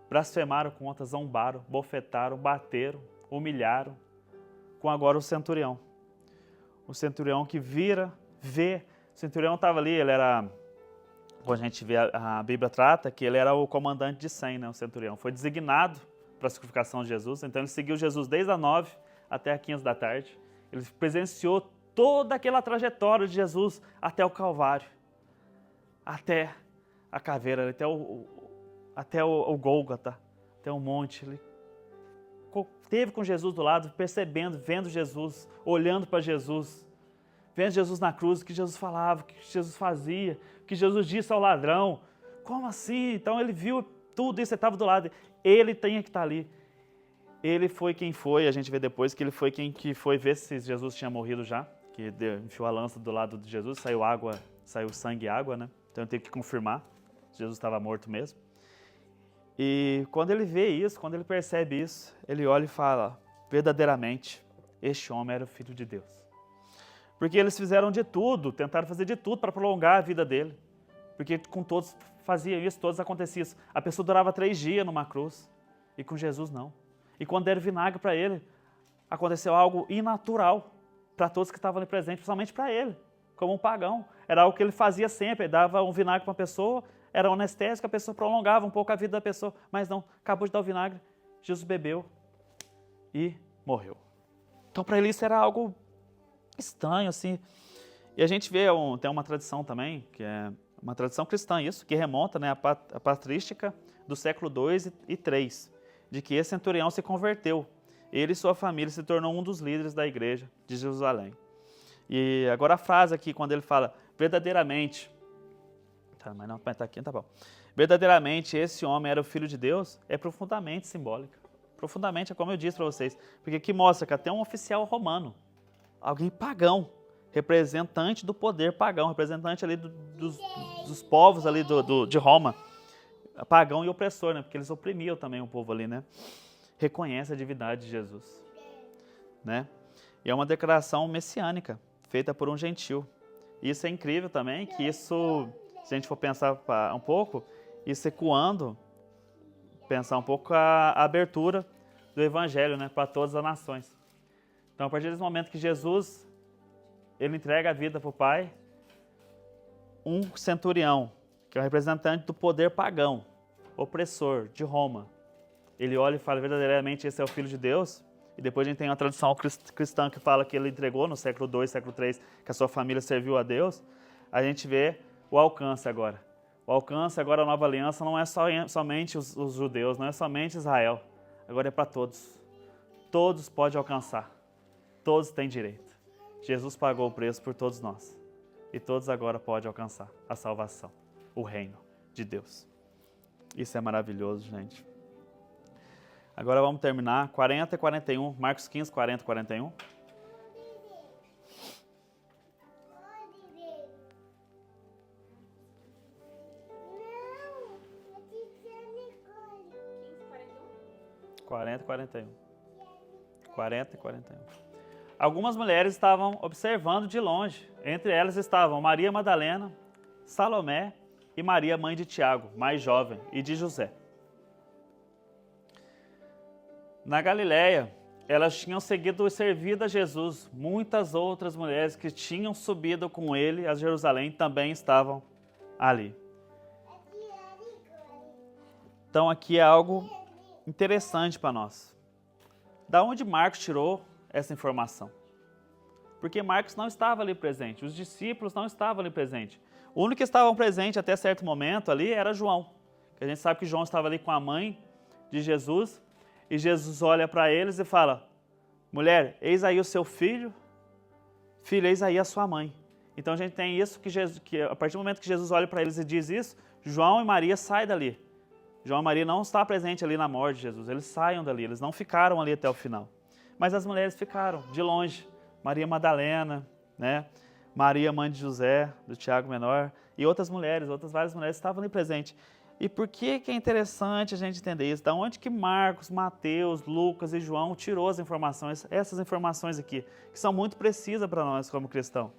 blasfemaram contra, zombaram, bofetaram, bateram, humilharam, com agora o centurião. O centurião que vê, o centurião estava ali, ele era, quando a gente vê, a Bíblia trata que ele era o comandante de 100, né, o centurião. Foi designado para a crucificação de Jesus, então ele seguiu Jesus desde as 9 até as 15 da tarde. Ele presenciou toda aquela trajetória de Jesus até o Calvário, até a caveira, até o Gólgota, até o monte. Ele esteve com Jesus do lado, percebendo, vendo Jesus, olhando para Jesus, vendo Jesus na cruz, o que Jesus falava, o que Jesus fazia, o que Jesus disse ao ladrão. Como assim? Então ele viu tudo isso, ele estava do lado. Ele tinha que estar ali. Ele foi quem foi, a gente vê depois que ele foi quem que foi ver se Jesus tinha morrido já, que enfiou a lança do lado de Jesus, saiu sangue e água, né? Então ele teve que confirmar se Jesus estava morto mesmo. E quando ele vê isso, quando ele percebe isso, ele olha e fala, verdadeiramente, este homem era o Filho de Deus. Porque eles fizeram de tudo, tentaram fazer de tudo para prolongar a vida dele. Porque com todos faziam isso, todos acontecia isso. A pessoa durava 3 dias numa cruz, e com Jesus não. E quando deram vinagre para ele, aconteceu algo inatural para todos que estavam ali presentes, principalmente para ele, como um pagão. Era algo que ele fazia sempre, ele dava um vinagre para uma pessoa, era um anestésico, a pessoa prolongava um pouco a vida da pessoa, mas não, acabou de dar o vinagre, Jesus bebeu e morreu. Então, para ele isso era algo estranho, assim. E a gente vê, tem uma tradição também, que é uma tradição cristã, isso, que remonta, né, a patrística do século II e III, de que esse centurião se converteu. Ele e sua família se tornou um dos líderes da igreja de Jerusalém. E agora a frase aqui, quando ele fala, verdadeiramente, mas não, tá aqui, tá bom. Verdadeiramente esse homem era o Filho de Deus, é profundamente simbólica. Profundamente, é como eu disse para vocês, porque aqui mostra que até um oficial romano, alguém pagão, representante do poder pagão, representante ali dos povos ali de Roma, pagão e opressor, né? Porque eles oprimiam também o povo ali, né? Reconhece a divindade de Jesus, né? E é uma declaração messiânica, feita por um gentil. E isso é incrível também, que isso, se a gente for pensar um pouco, isso ecoando, pensar um pouco a abertura do evangelho, né? Para todas as nações. Então, a partir desse momento que Jesus, ele entrega a vida para o Pai, um centurião, que é o representante do poder pagão, opressor de Roma, ele olha e fala, verdadeiramente esse é o Filho de Deus. E depois a gente tem uma tradição cristã que fala que ele entregou no século II, século III, que a sua família serviu a Deus. A gente vê o alcance agora. O alcance agora, a nova aliança, não é somente os judeus, não é somente Israel. Agora é para todos. Todos podem alcançar. Todos têm direito. Jesus pagou o preço por todos nós. E todos agora podem alcançar a salvação, o reino de Deus. Isso é maravilhoso, gente. Agora vamos terminar, 40 e 41, Marcos 15, 40 e 41. Quarenta e 41. 40 e 41. Algumas mulheres estavam observando de longe. Entre elas estavam Maria Madalena, Salomé e Maria, mãe de Tiago, mais jovem, e de José. Na Galileia, elas tinham seguido e servido a Jesus. Muitas outras mulheres que tinham subido com ele a Jerusalém também estavam ali. Então aqui é algo interessante para nós. Da onde Marcos tirou essa informação? Porque Marcos não estava ali presente, os discípulos não estavam ali presentes. O único que estavam presente até certo momento ali era João. Que a gente sabe que João estava ali com a mãe de Jesus. E Jesus olha para eles e fala, mulher, eis aí o seu filho, filho, eis aí a sua mãe. Então a gente tem isso, que a partir do momento que Jesus olha para eles e diz isso, João e Maria saem dali. João e Maria não estão presentes ali na morte de Jesus, eles saem dali, eles não ficaram ali até o final. Mas as mulheres ficaram, de longe. Maria Madalena, né? Maria, mãe de José, do Tiago Menor, e outras várias mulheres estavam ali presentes. E por que é interessante a gente entender isso? Da onde que Marcos, Mateus, Lucas e João tirou as informações, essas informações aqui, que são muito precisas para nós como cristãos?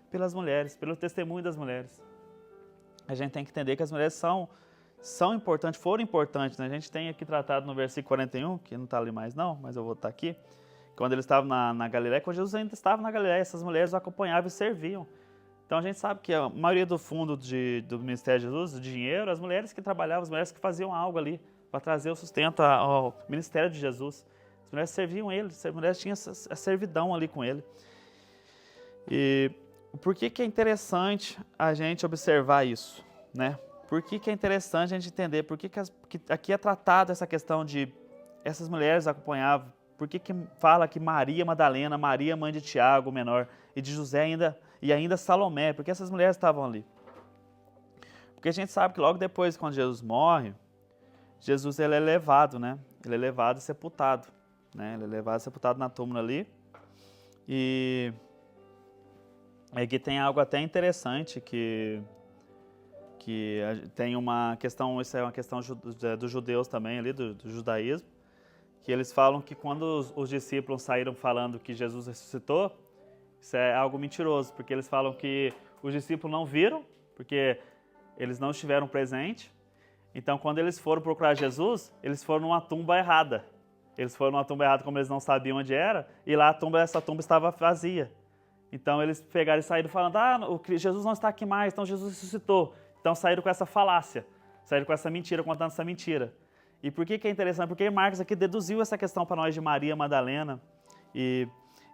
Pelas mulheres, pelo testemunho das mulheres. A gente tem que entender que as mulheres são importantes, foram importantes, né? A gente tem aqui tratado no versículo 41, que não está ali mais não, mas eu vou estar aqui, quando eles estavam na Galileia, quando Jesus ainda estava na Galileia, essas mulheres o acompanhavam e serviam. Então a gente sabe que a maioria do fundo do Ministério de Jesus, do dinheiro, as mulheres que trabalhavam, as mulheres que faziam algo ali para trazer o sustento ao Ministério de Jesus. As mulheres serviam ele, as mulheres tinham a servidão ali com ele. E por que é interessante a gente observar isso, né? Por que é interessante a gente entender? Por que aqui é tratado essa questão de essas mulheres acompanhavam? Por que fala que Maria Madalena, Maria, mãe de Tiago, menor, e de José ainda Salomé? Porque essas mulheres estavam ali. Porque a gente sabe que logo depois, quando Jesus morre, Jesus ele é levado, né? Ele é levado e sepultado, né? Ele é levado e sepultado na túmula ali. E aqui tem algo até interessante que tem uma questão, isso é uma questão dos judeus também ali, do judaísmo, que eles falam que quando os discípulos saíram falando que Jesus ressuscitou, isso é algo mentiroso, porque eles falam que os discípulos não viram, porque eles não estiveram presentes. Então, quando eles foram procurar Jesus, eles foram numa tumba errada. Eles foram numa tumba errada como eles não sabiam onde era, e lá essa tumba estava vazia. Então, eles pegaram e saíram falando, Jesus não está aqui mais, então Jesus ressuscitou. Então saíram com essa falácia, saíram com essa mentira, contando essa mentira. E por que é interessante? Porque Marcos aqui deduziu essa questão para nós de Maria Madalena e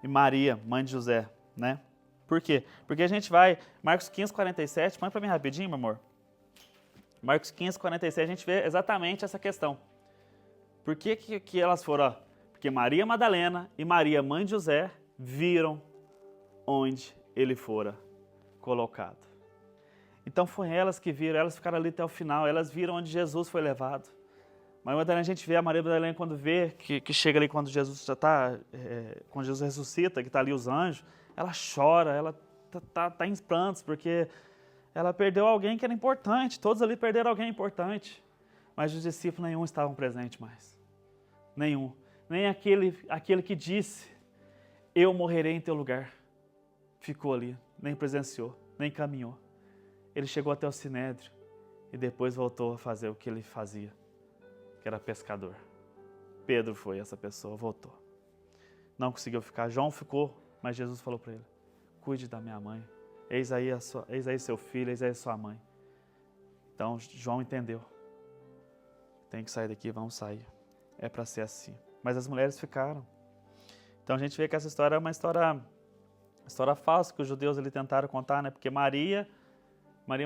Maria, mãe de José, né? Por quê? Porque a gente vai, Marcos 15, 47, põe para mim rapidinho, meu amor. Marcos 15, 47, a gente vê exatamente essa questão. Por que elas foram? Ó, porque Maria Madalena e Maria, mãe de José, viram onde ele fora colocado. Então foi elas que viram, elas ficaram ali até o final, elas viram onde Jesus foi levado. Maria Madalena, a gente vê a Maria Madalena quando vê, que chega ali quando Jesus já está, quando Jesus ressuscita, que está ali os anjos, ela chora, ela tá em prantos, porque ela perdeu alguém que era importante, todos ali perderam alguém importante, mas os discípulos nenhum estavam presentes mais, nenhum, nem aquele que disse, eu morrerei em teu lugar, ficou ali, nem presenciou, nem caminhou. Ele chegou até o Sinédrio e depois voltou a fazer o que ele fazia, que era pescador. Pedro foi essa pessoa, voltou. Não conseguiu ficar, João ficou, mas Jesus falou para ele, cuide da minha mãe, eis aí seu filho, eis aí sua mãe. Então João entendeu, tem que sair daqui, vamos sair, é para ser assim. Mas as mulheres ficaram. Então a gente vê que essa história é uma história falsa que os judeus ali tentaram contar, né? Porque Maria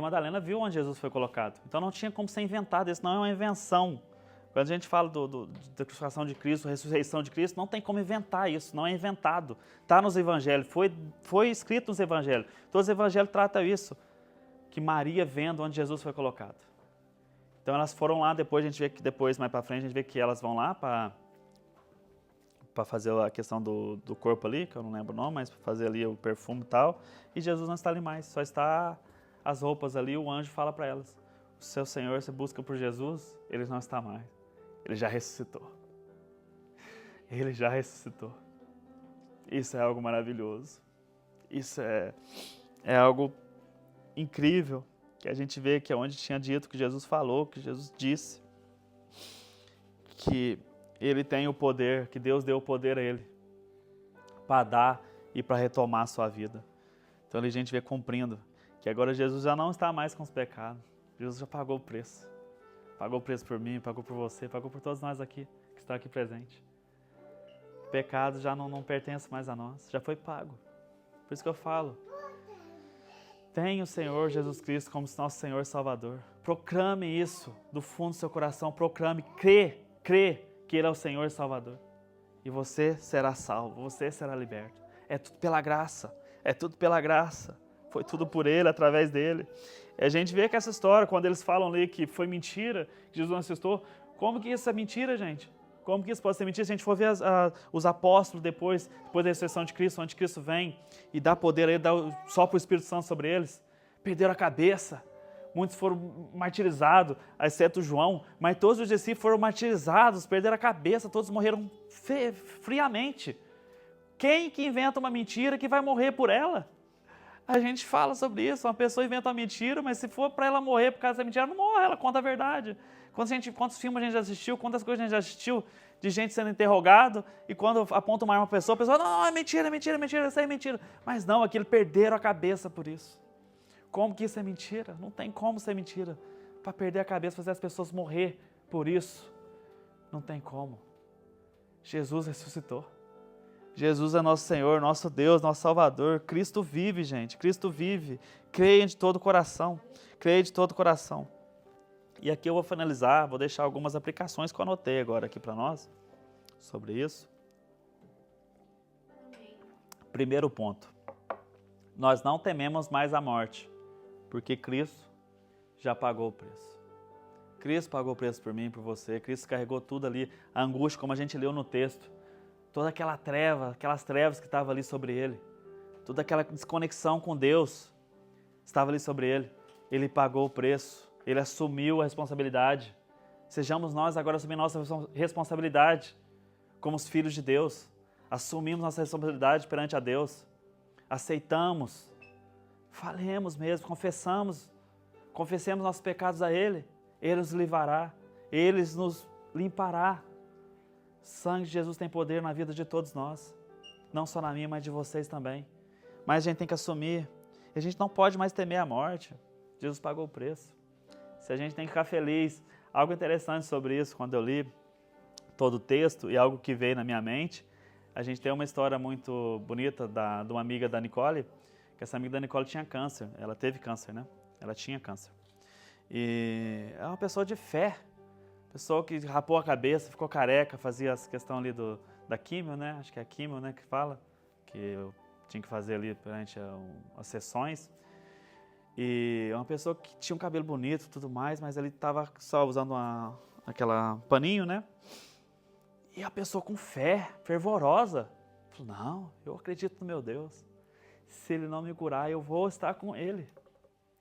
Madalena viu onde Jesus foi colocado. Então não tinha como ser inventado, isso não é uma invenção. Quando a gente fala da crucificação de Cristo, ressurreição de Cristo, não tem como inventar isso, não é inventado. Está nos evangelhos, foi escrito nos evangelhos. Todos os evangelhos tratam isso, que Maria vendo onde Jesus foi colocado. Então elas foram lá, depois a gente vê que mais para frente, a gente vê que elas vão lá para fazer a questão do corpo ali, que eu não lembro o nome, mas para fazer ali o perfume e tal, e Jesus não está ali mais, só está as roupas ali, o anjo fala para elas, o seu Senhor, você busca por Jesus, ele não está mais, ele já ressuscitou. Ele já ressuscitou. Isso é algo maravilhoso. Isso é algo incrível, que a gente vê que é onde tinha dito, que Jesus falou, que Jesus disse, que ele tem o poder, que Deus deu o poder a ele, para dar e para retomar a sua vida. Então a gente vê cumprindo, que agora Jesus já não está mais com os pecados, Jesus já pagou o preço. Pagou o preço por mim, pagou por você, pagou por todos nós aqui, que estão aqui presentes. O pecado já não pertence mais a nós, já foi pago. Por isso que eu falo, tenha o Senhor Jesus Cristo como nosso Senhor e Salvador. Proclame isso do fundo do seu coração, proclame, crê que Ele é o Senhor e Salvador. E você será salvo, você será liberto. É tudo pela graça, é tudo pela graça. Foi tudo por Ele, através dEle. E a gente vê que essa história, quando eles falam ali que foi mentira, que Jesus não ressuscitou, como que isso é mentira, gente? Como que isso pode ser mentira? Se a gente for ver os apóstolos depois da ressurreição de Cristo, onde Cristo vem e dá poder a ele, dá só para o Espírito Santo sobre eles, perderam a cabeça. Muitos foram martirizados, exceto João, mas todos os discípulos foram martirizados, perderam a cabeça, todos morreram friamente. Quem que inventa uma mentira que vai morrer por ela? A gente fala sobre isso, uma pessoa inventa uma mentira, mas se for para ela morrer por causa da mentira, ela não morre, ela conta a verdade. Quantos filmes a gente já assistiu, quantas coisas a gente já assistiu de gente sendo interrogado, e quando aponta uma arma para a pessoa, não, é mentira, isso aí é mentira. Mas não, aquilo perderam a cabeça por isso. Como que isso é mentira? Não tem como ser mentira. Para perder a cabeça, fazer as pessoas morrer por isso, não tem como. Jesus ressuscitou. Jesus é nosso Senhor, nosso Deus, nosso Salvador. Cristo vive, gente. Cristo vive. Creia de todo o coração. Creia de todo o coração. E aqui eu vou finalizar, vou deixar algumas aplicações que eu anotei agora aqui para nós sobre isso. Primeiro ponto. Nós não tememos mais a morte, porque Cristo já pagou o preço. Cristo pagou o preço por mim e por você. Cristo carregou tudo ali, a angústia, como a gente leu no texto. Toda aquela treva, aquelas trevas que estavam ali sobre ele. Toda aquela desconexão com Deus estava ali sobre ele. Ele pagou o preço. Ele assumiu a responsabilidade. Sejamos nós agora assumindo nossa responsabilidade como os filhos de Deus. Assumimos nossa responsabilidade perante a Deus. Aceitamos. Falemos mesmo, confessemos nossos pecados a Ele. Ele nos livrará. Ele nos limpará. O sangue de Jesus tem poder na vida de todos nós. Não só na minha, mas de vocês também. Mas a gente tem que assumir. E a gente não pode mais temer a morte. Jesus pagou o preço. Se a gente tem que ficar feliz. Algo interessante sobre isso, quando eu li todo o texto e algo que veio na minha mente, a gente tem uma história muito bonita de uma amiga da Nicole, que essa amiga da Nicole tinha câncer. Ela teve câncer, né? Ela tinha câncer. E é uma pessoa de fé. Pessoa que rapou a cabeça, ficou careca, fazia as questão ali da químio, né? Acho que é a químio, né, que fala. Que eu tinha que fazer ali durante as sessões. E uma pessoa que tinha um cabelo bonito e tudo mais, mas ele estava só usando aquela paninho, né? E a pessoa com fé, fervorosa. Falou, não, eu acredito no meu Deus. Se Ele não me curar, eu vou estar com Ele.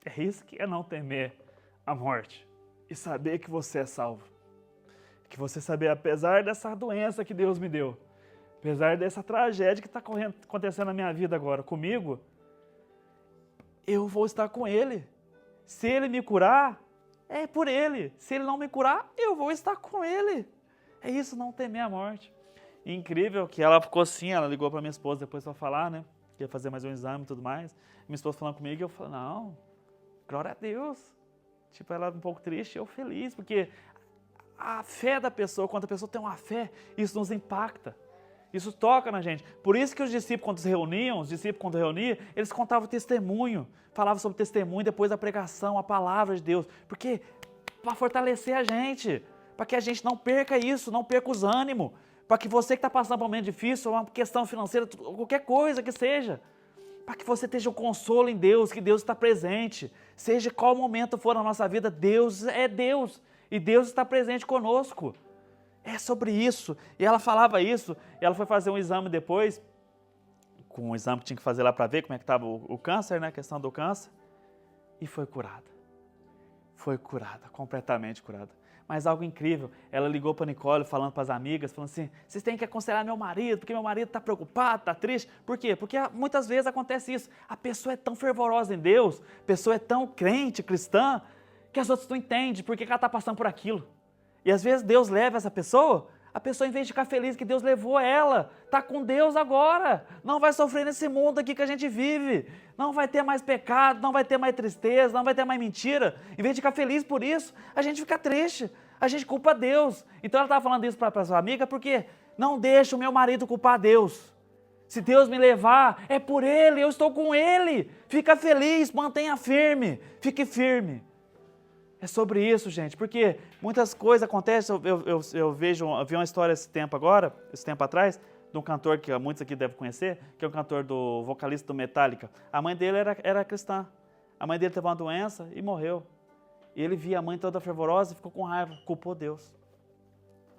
É isso que é não temer a morte. E saber que você é salvo. Que você saber, apesar dessa doença que Deus me deu, apesar dessa tragédia que está acontecendo na minha vida agora comigo, eu vou estar com Ele. Se Ele me curar, é por Ele. Se Ele não me curar, eu vou estar com Ele. É isso, não temer a morte. E incrível que ela ficou assim, ela ligou para minha esposa depois para falar, né? Que ia fazer mais um exame e tudo mais. Minha esposa falando comigo e eu falei, não, glória a Deus. Tipo, ela um pouco triste, eu feliz, porque a fé da pessoa, quando a pessoa tem uma fé, isso nos impacta. Isso toca na gente. Por isso que os discípulos, quando se reuniam, eles contavam testemunho, falavam sobre testemunho depois da pregação, a palavra de Deus. Porque para fortalecer a gente, para que a gente não perca isso, não perca os ânimos, para que você que está passando por um momento difícil, uma questão financeira, qualquer coisa que seja, para que você esteja o consolo em Deus, que Deus está presente. Seja qual momento for na nossa vida, Deus é Deus. E Deus está presente conosco. É sobre isso. E ela falava isso, e ela foi fazer um exame depois, com um exame que tinha que fazer lá para ver como é que estava o câncer, né, a questão do câncer, e foi curada. Foi curada, completamente curada. Mas algo incrível, ela ligou para a Nicole, falando para as amigas, falando assim, vocês têm que aconselhar meu marido, porque meu marido está preocupado, está triste. Por quê? Porque muitas vezes acontece isso. A pessoa é tão fervorosa em Deus, a pessoa é tão crente, cristã, que as outras não entendem porque ela está passando por aquilo. E às vezes Deus leva essa pessoa, a pessoa em vez de ficar feliz que Deus levou ela, está com Deus agora, não vai sofrer nesse mundo aqui que a gente vive, não vai ter mais pecado, não vai ter mais tristeza, não vai ter mais mentira. Em vez de ficar feliz por isso, a gente fica triste, a gente culpa Deus. Então ela estava falando isso para sua amiga porque não deixa o meu marido culpar Deus. Se Deus me levar, é por Ele, eu estou com Ele. Fica feliz, mantenha firme, fique firme. É sobre isso, gente, porque muitas coisas acontecem. Eu vi uma história esse tempo atrás, de um cantor que muitos aqui devem conhecer, que é o cantor do vocalista do Metallica. A mãe dele era cristã. A mãe dele teve uma doença e morreu. E ele via a mãe toda fervorosa e ficou com raiva, culpou Deus.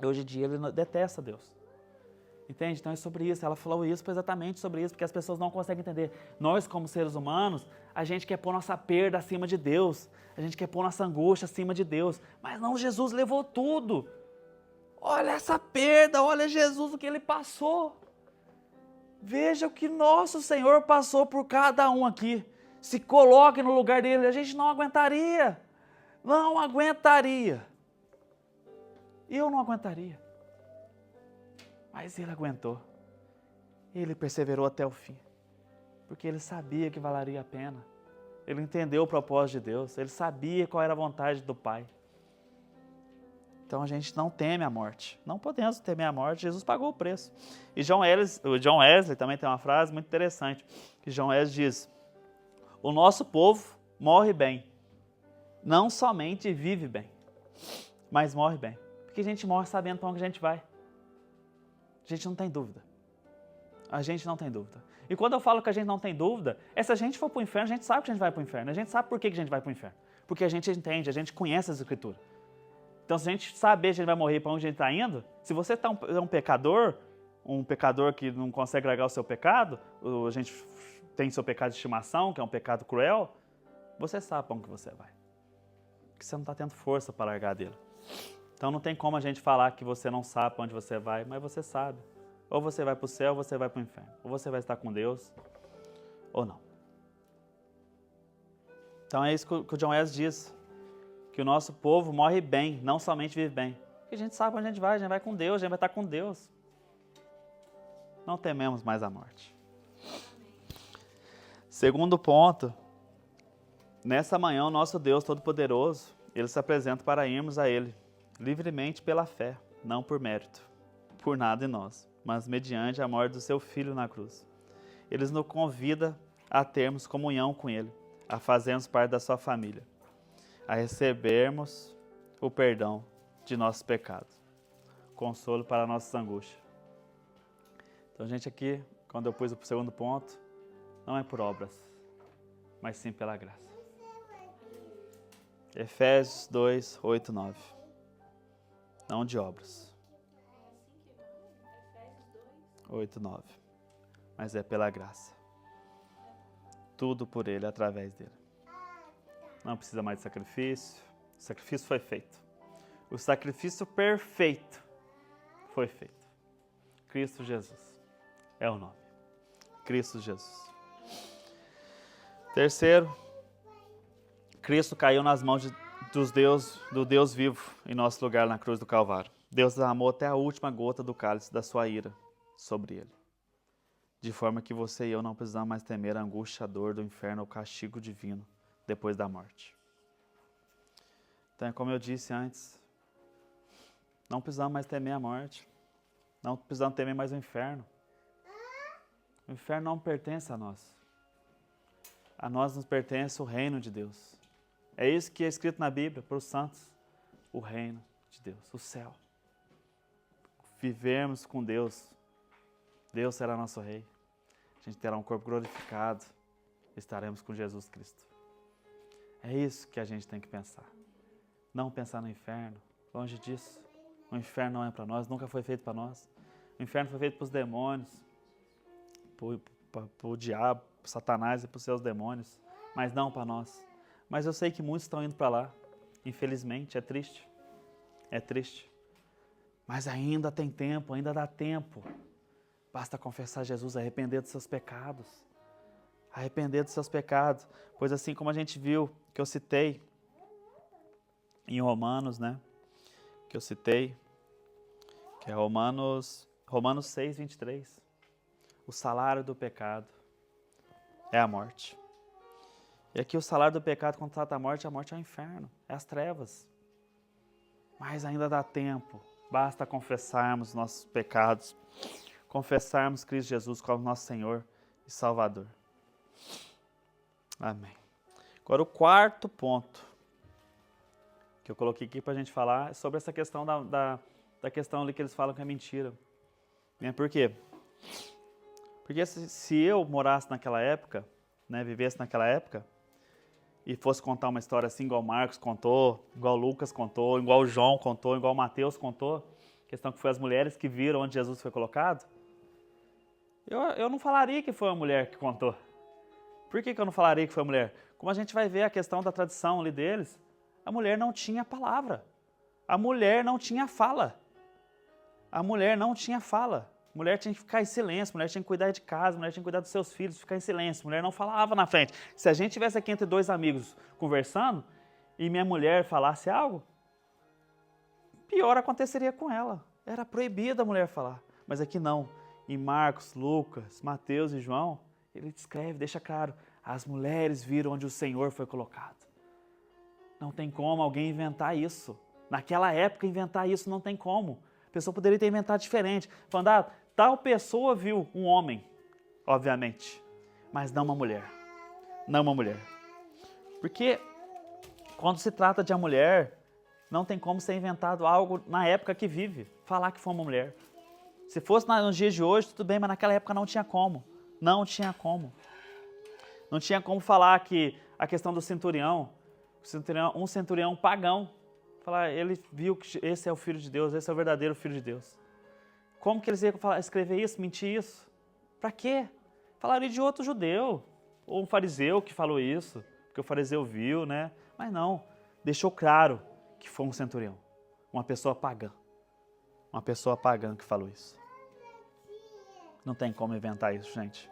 E hoje em dia ele detesta Deus. Entende? Então é sobre isso. Ela falou isso exatamente sobre isso, porque as pessoas não conseguem entender. Nós, como seres humanos, a gente quer pôr nossa perda acima de Deus. A gente quer pôr nossa angústia acima de Deus. Mas não, Jesus levou tudo. Olha essa perda, olha Jesus, o que Ele passou. Veja o que nosso Senhor passou por cada um aqui. Se coloque no lugar dele, a gente não aguentaria. Não aguentaria. Eu não aguentaria. Mas ele aguentou. Ele perseverou até o fim. Porque ele sabia que valeria a pena. Ele entendeu o propósito de Deus. Ele sabia qual era a vontade do Pai. Então a gente não teme a morte. Não podemos temer a morte. Jesus pagou o preço. E o John Wesley também tem uma frase muito interessante. Que John Wesley diz: o nosso povo morre bem. Não somente vive bem, mas morre bem. Porque a gente morre sabendo para onde a gente vai. A gente não tem dúvida. A gente não tem dúvida. E quando eu falo que a gente não tem dúvida, é se a gente for para o inferno, a gente sabe que a gente vai para o inferno. A gente sabe por que a gente vai para o inferno. Porque a gente entende, a gente conhece as Escrituras. Então, se a gente saber que a gente vai morrer para onde a gente está indo, se você é um pecador que não consegue largar o seu pecado, a gente tem seu pecado de estimação, que é um pecado cruel, você sabe para onde você vai. Porque você não está tendo força para largar dele. Então não tem como a gente falar que você não sabe para onde você vai, mas você sabe. Ou você vai para o céu, ou você vai para o inferno. Ou você vai estar com Deus, ou não. Então é isso que o John Wesley diz. Que o nosso povo morre bem, não somente vive bem. Porque a gente sabe onde a gente vai com Deus, a gente vai estar com Deus. Não tememos mais a morte. Segundo ponto, Nessa manhã, o nosso Deus Todo-Poderoso, Ele se apresenta para irmos a Ele, livremente pela fé, não por mérito, por nada em nós, mas mediante a morte do seu Filho na cruz. Ele nos convida a termos comunhão com Ele, a fazermos parte da sua família, a recebermos o perdão de nossos pecados, consolo para nossas angústias. Então, gente, aqui, quando eu pus o segundo ponto, não é por obras, mas sim pela graça. Efésios 2, 8, 9. Não de obras. 8, 9. Mas é pela graça. Tudo por Ele, através dEle. Não precisa mais de sacrifício. O sacrifício foi feito. O sacrifício perfeito foi feito. Cristo Jesus é o nome. Cristo Jesus. Terceiro, Cristo caiu nas mãos do Deus vivo em nosso lugar na cruz do Calvário. Deus derramou até a última gota do cálice da sua ira sobre Ele. De forma que você e eu não precisamos mais temer a angústia, a dor do inferno ou o castigo divino depois da morte. Então, como eu disse antes, não precisamos mais temer a morte. Não precisamos temer mais o inferno. O inferno não pertence a nós. A nós nos pertence o reino de Deus. É isso que é escrito na Bíblia para os santos. O reino de Deus, o céu. Vivermos com Deus. Deus será nosso rei. A gente terá um corpo glorificado. Estaremos com Jesus Cristo. É isso que a gente tem que pensar. Não pensar no inferno. Longe disso. O inferno não é para nós, nunca foi feito para nós. O inferno foi feito para os demônios, para o diabo, para Satanás e para os seus demônios, mas não para nós. Mas eu sei que muitos estão indo para lá. Infelizmente, é triste. É triste. Mas ainda tem tempo, ainda dá tempo. Basta confessar Jesus, arrepender dos seus pecados. Arrepender dos seus pecados. Pois assim como a gente viu, que eu citei em Romanos, né? Que eu citei, que é Romanos 6, 23. O salário do pecado é a morte. E aqui o salário do pecado quando trata a morte é o inferno, é as trevas. Mas ainda dá tempo, basta confessarmos nossos pecados, confessarmos Cristo Jesus como nosso Senhor e Salvador. Amém. Agora o quarto ponto que eu coloquei aqui para a gente falar é sobre essa questão da questão ali que eles falam que é mentira. Por quê? Porque se eu morasse naquela época, né, vivesse naquela época, e fosse contar uma história assim, igual Marcos contou, igual Lucas contou, igual João contou, igual Mateus contou, questão que foi as mulheres que viram onde Jesus foi colocado, eu não falaria que foi uma mulher que contou. Por que eu não falaria que foi uma mulher? Como a gente vai ver a questão da tradição ali deles, a mulher não tinha palavra. A mulher não tinha fala. A mulher não tinha fala. A mulher tinha que ficar em silêncio, a mulher tinha que cuidar de casa, a mulher tinha que cuidar dos seus filhos, ficar em silêncio. A mulher não falava na frente. Se a gente estivesse aqui entre dois amigos conversando e minha mulher falasse algo, pior aconteceria com ela. Era proibido a mulher falar. Mas aqui não. Em Marcos, Lucas, Mateus e João, ele descreve, deixa claro, as mulheres viram onde o Senhor foi colocado. Não tem como alguém inventar isso. Naquela época, inventar isso não tem como. A pessoa poderia ter inventado diferente. Falando, tal pessoa viu um homem, obviamente, mas não uma mulher. Não uma mulher. Porque quando se trata de uma mulher, não tem como ser inventado algo na época que vive. Falar que foi uma mulher. Se fosse nos dias de hoje, tudo bem, mas naquela época não tinha como. Não tinha como. Não tinha como falar que a questão do centurião, um centurião pagão, falar, ele viu que esse é o Filho de Deus, esse é o verdadeiro Filho de Deus. Como que eles iam escrever isso, mentir isso? Para quê? Falaria de outro judeu, ou um fariseu que falou isso, porque o fariseu viu, né? Mas não, deixou claro que foi um centurião, uma pessoa pagã. Uma pessoa pagã que falou isso. Não tem como inventar isso, gente.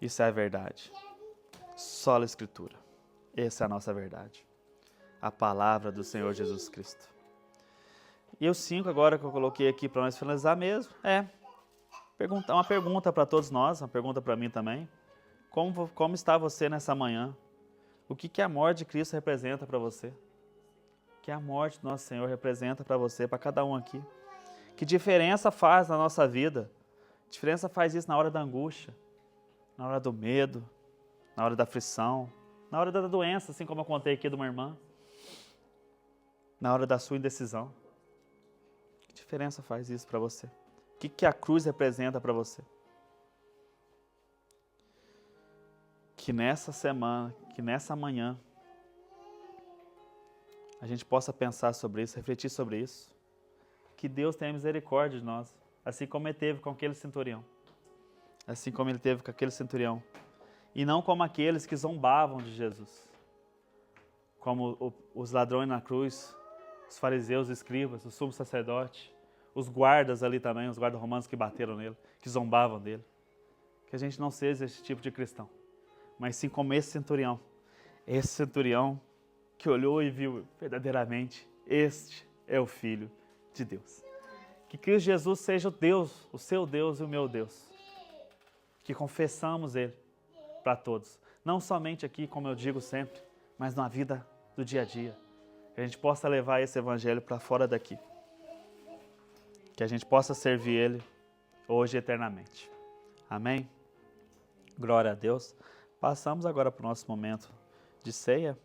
Isso é a verdade. Só a Escritura. Essa é a nossa verdade. A palavra do Senhor Jesus Cristo. E os 5 agora que eu coloquei aqui para nós finalizar mesmo, uma pergunta para todos nós, uma pergunta para mim também. Como está você nessa manhã? O que a morte de Cristo representa para você? O que a morte do nosso Senhor representa para você, para cada um aqui? Que diferença faz na nossa vida? Que diferença faz isso na hora da angústia, na hora do medo, na hora da aflição, na hora da doença, assim como eu contei aqui de uma irmã, na hora da sua indecisão? Que diferença faz isso para você? O que a cruz representa para você? Que nessa semana, que nessa manhã, a gente possa pensar sobre isso, refletir sobre isso. Que Deus tenha misericórdia de nós, assim como Ele teve com aquele centurião. Assim como Ele teve com aquele centurião. E não como aqueles que zombavam de Jesus. Como os ladrões na cruz, os fariseus, os escribas, o sumo sacerdote, os guardas ali também, os guardas romanos que bateram nele, que zombavam dele. Que a gente não seja esse tipo de cristão, mas sim como esse centurião que olhou e viu verdadeiramente, este é o Filho de Deus. Que Cristo Jesus seja o Deus, o seu Deus e o meu Deus. Que confessamos Ele para todos. Não somente aqui, como eu digo sempre, mas na vida do dia a dia. Que a gente possa levar esse Evangelho para fora daqui. Que a gente possa servir Ele hoje e eternamente. Amém? Glória a Deus. Passamos agora para o nosso momento de ceia.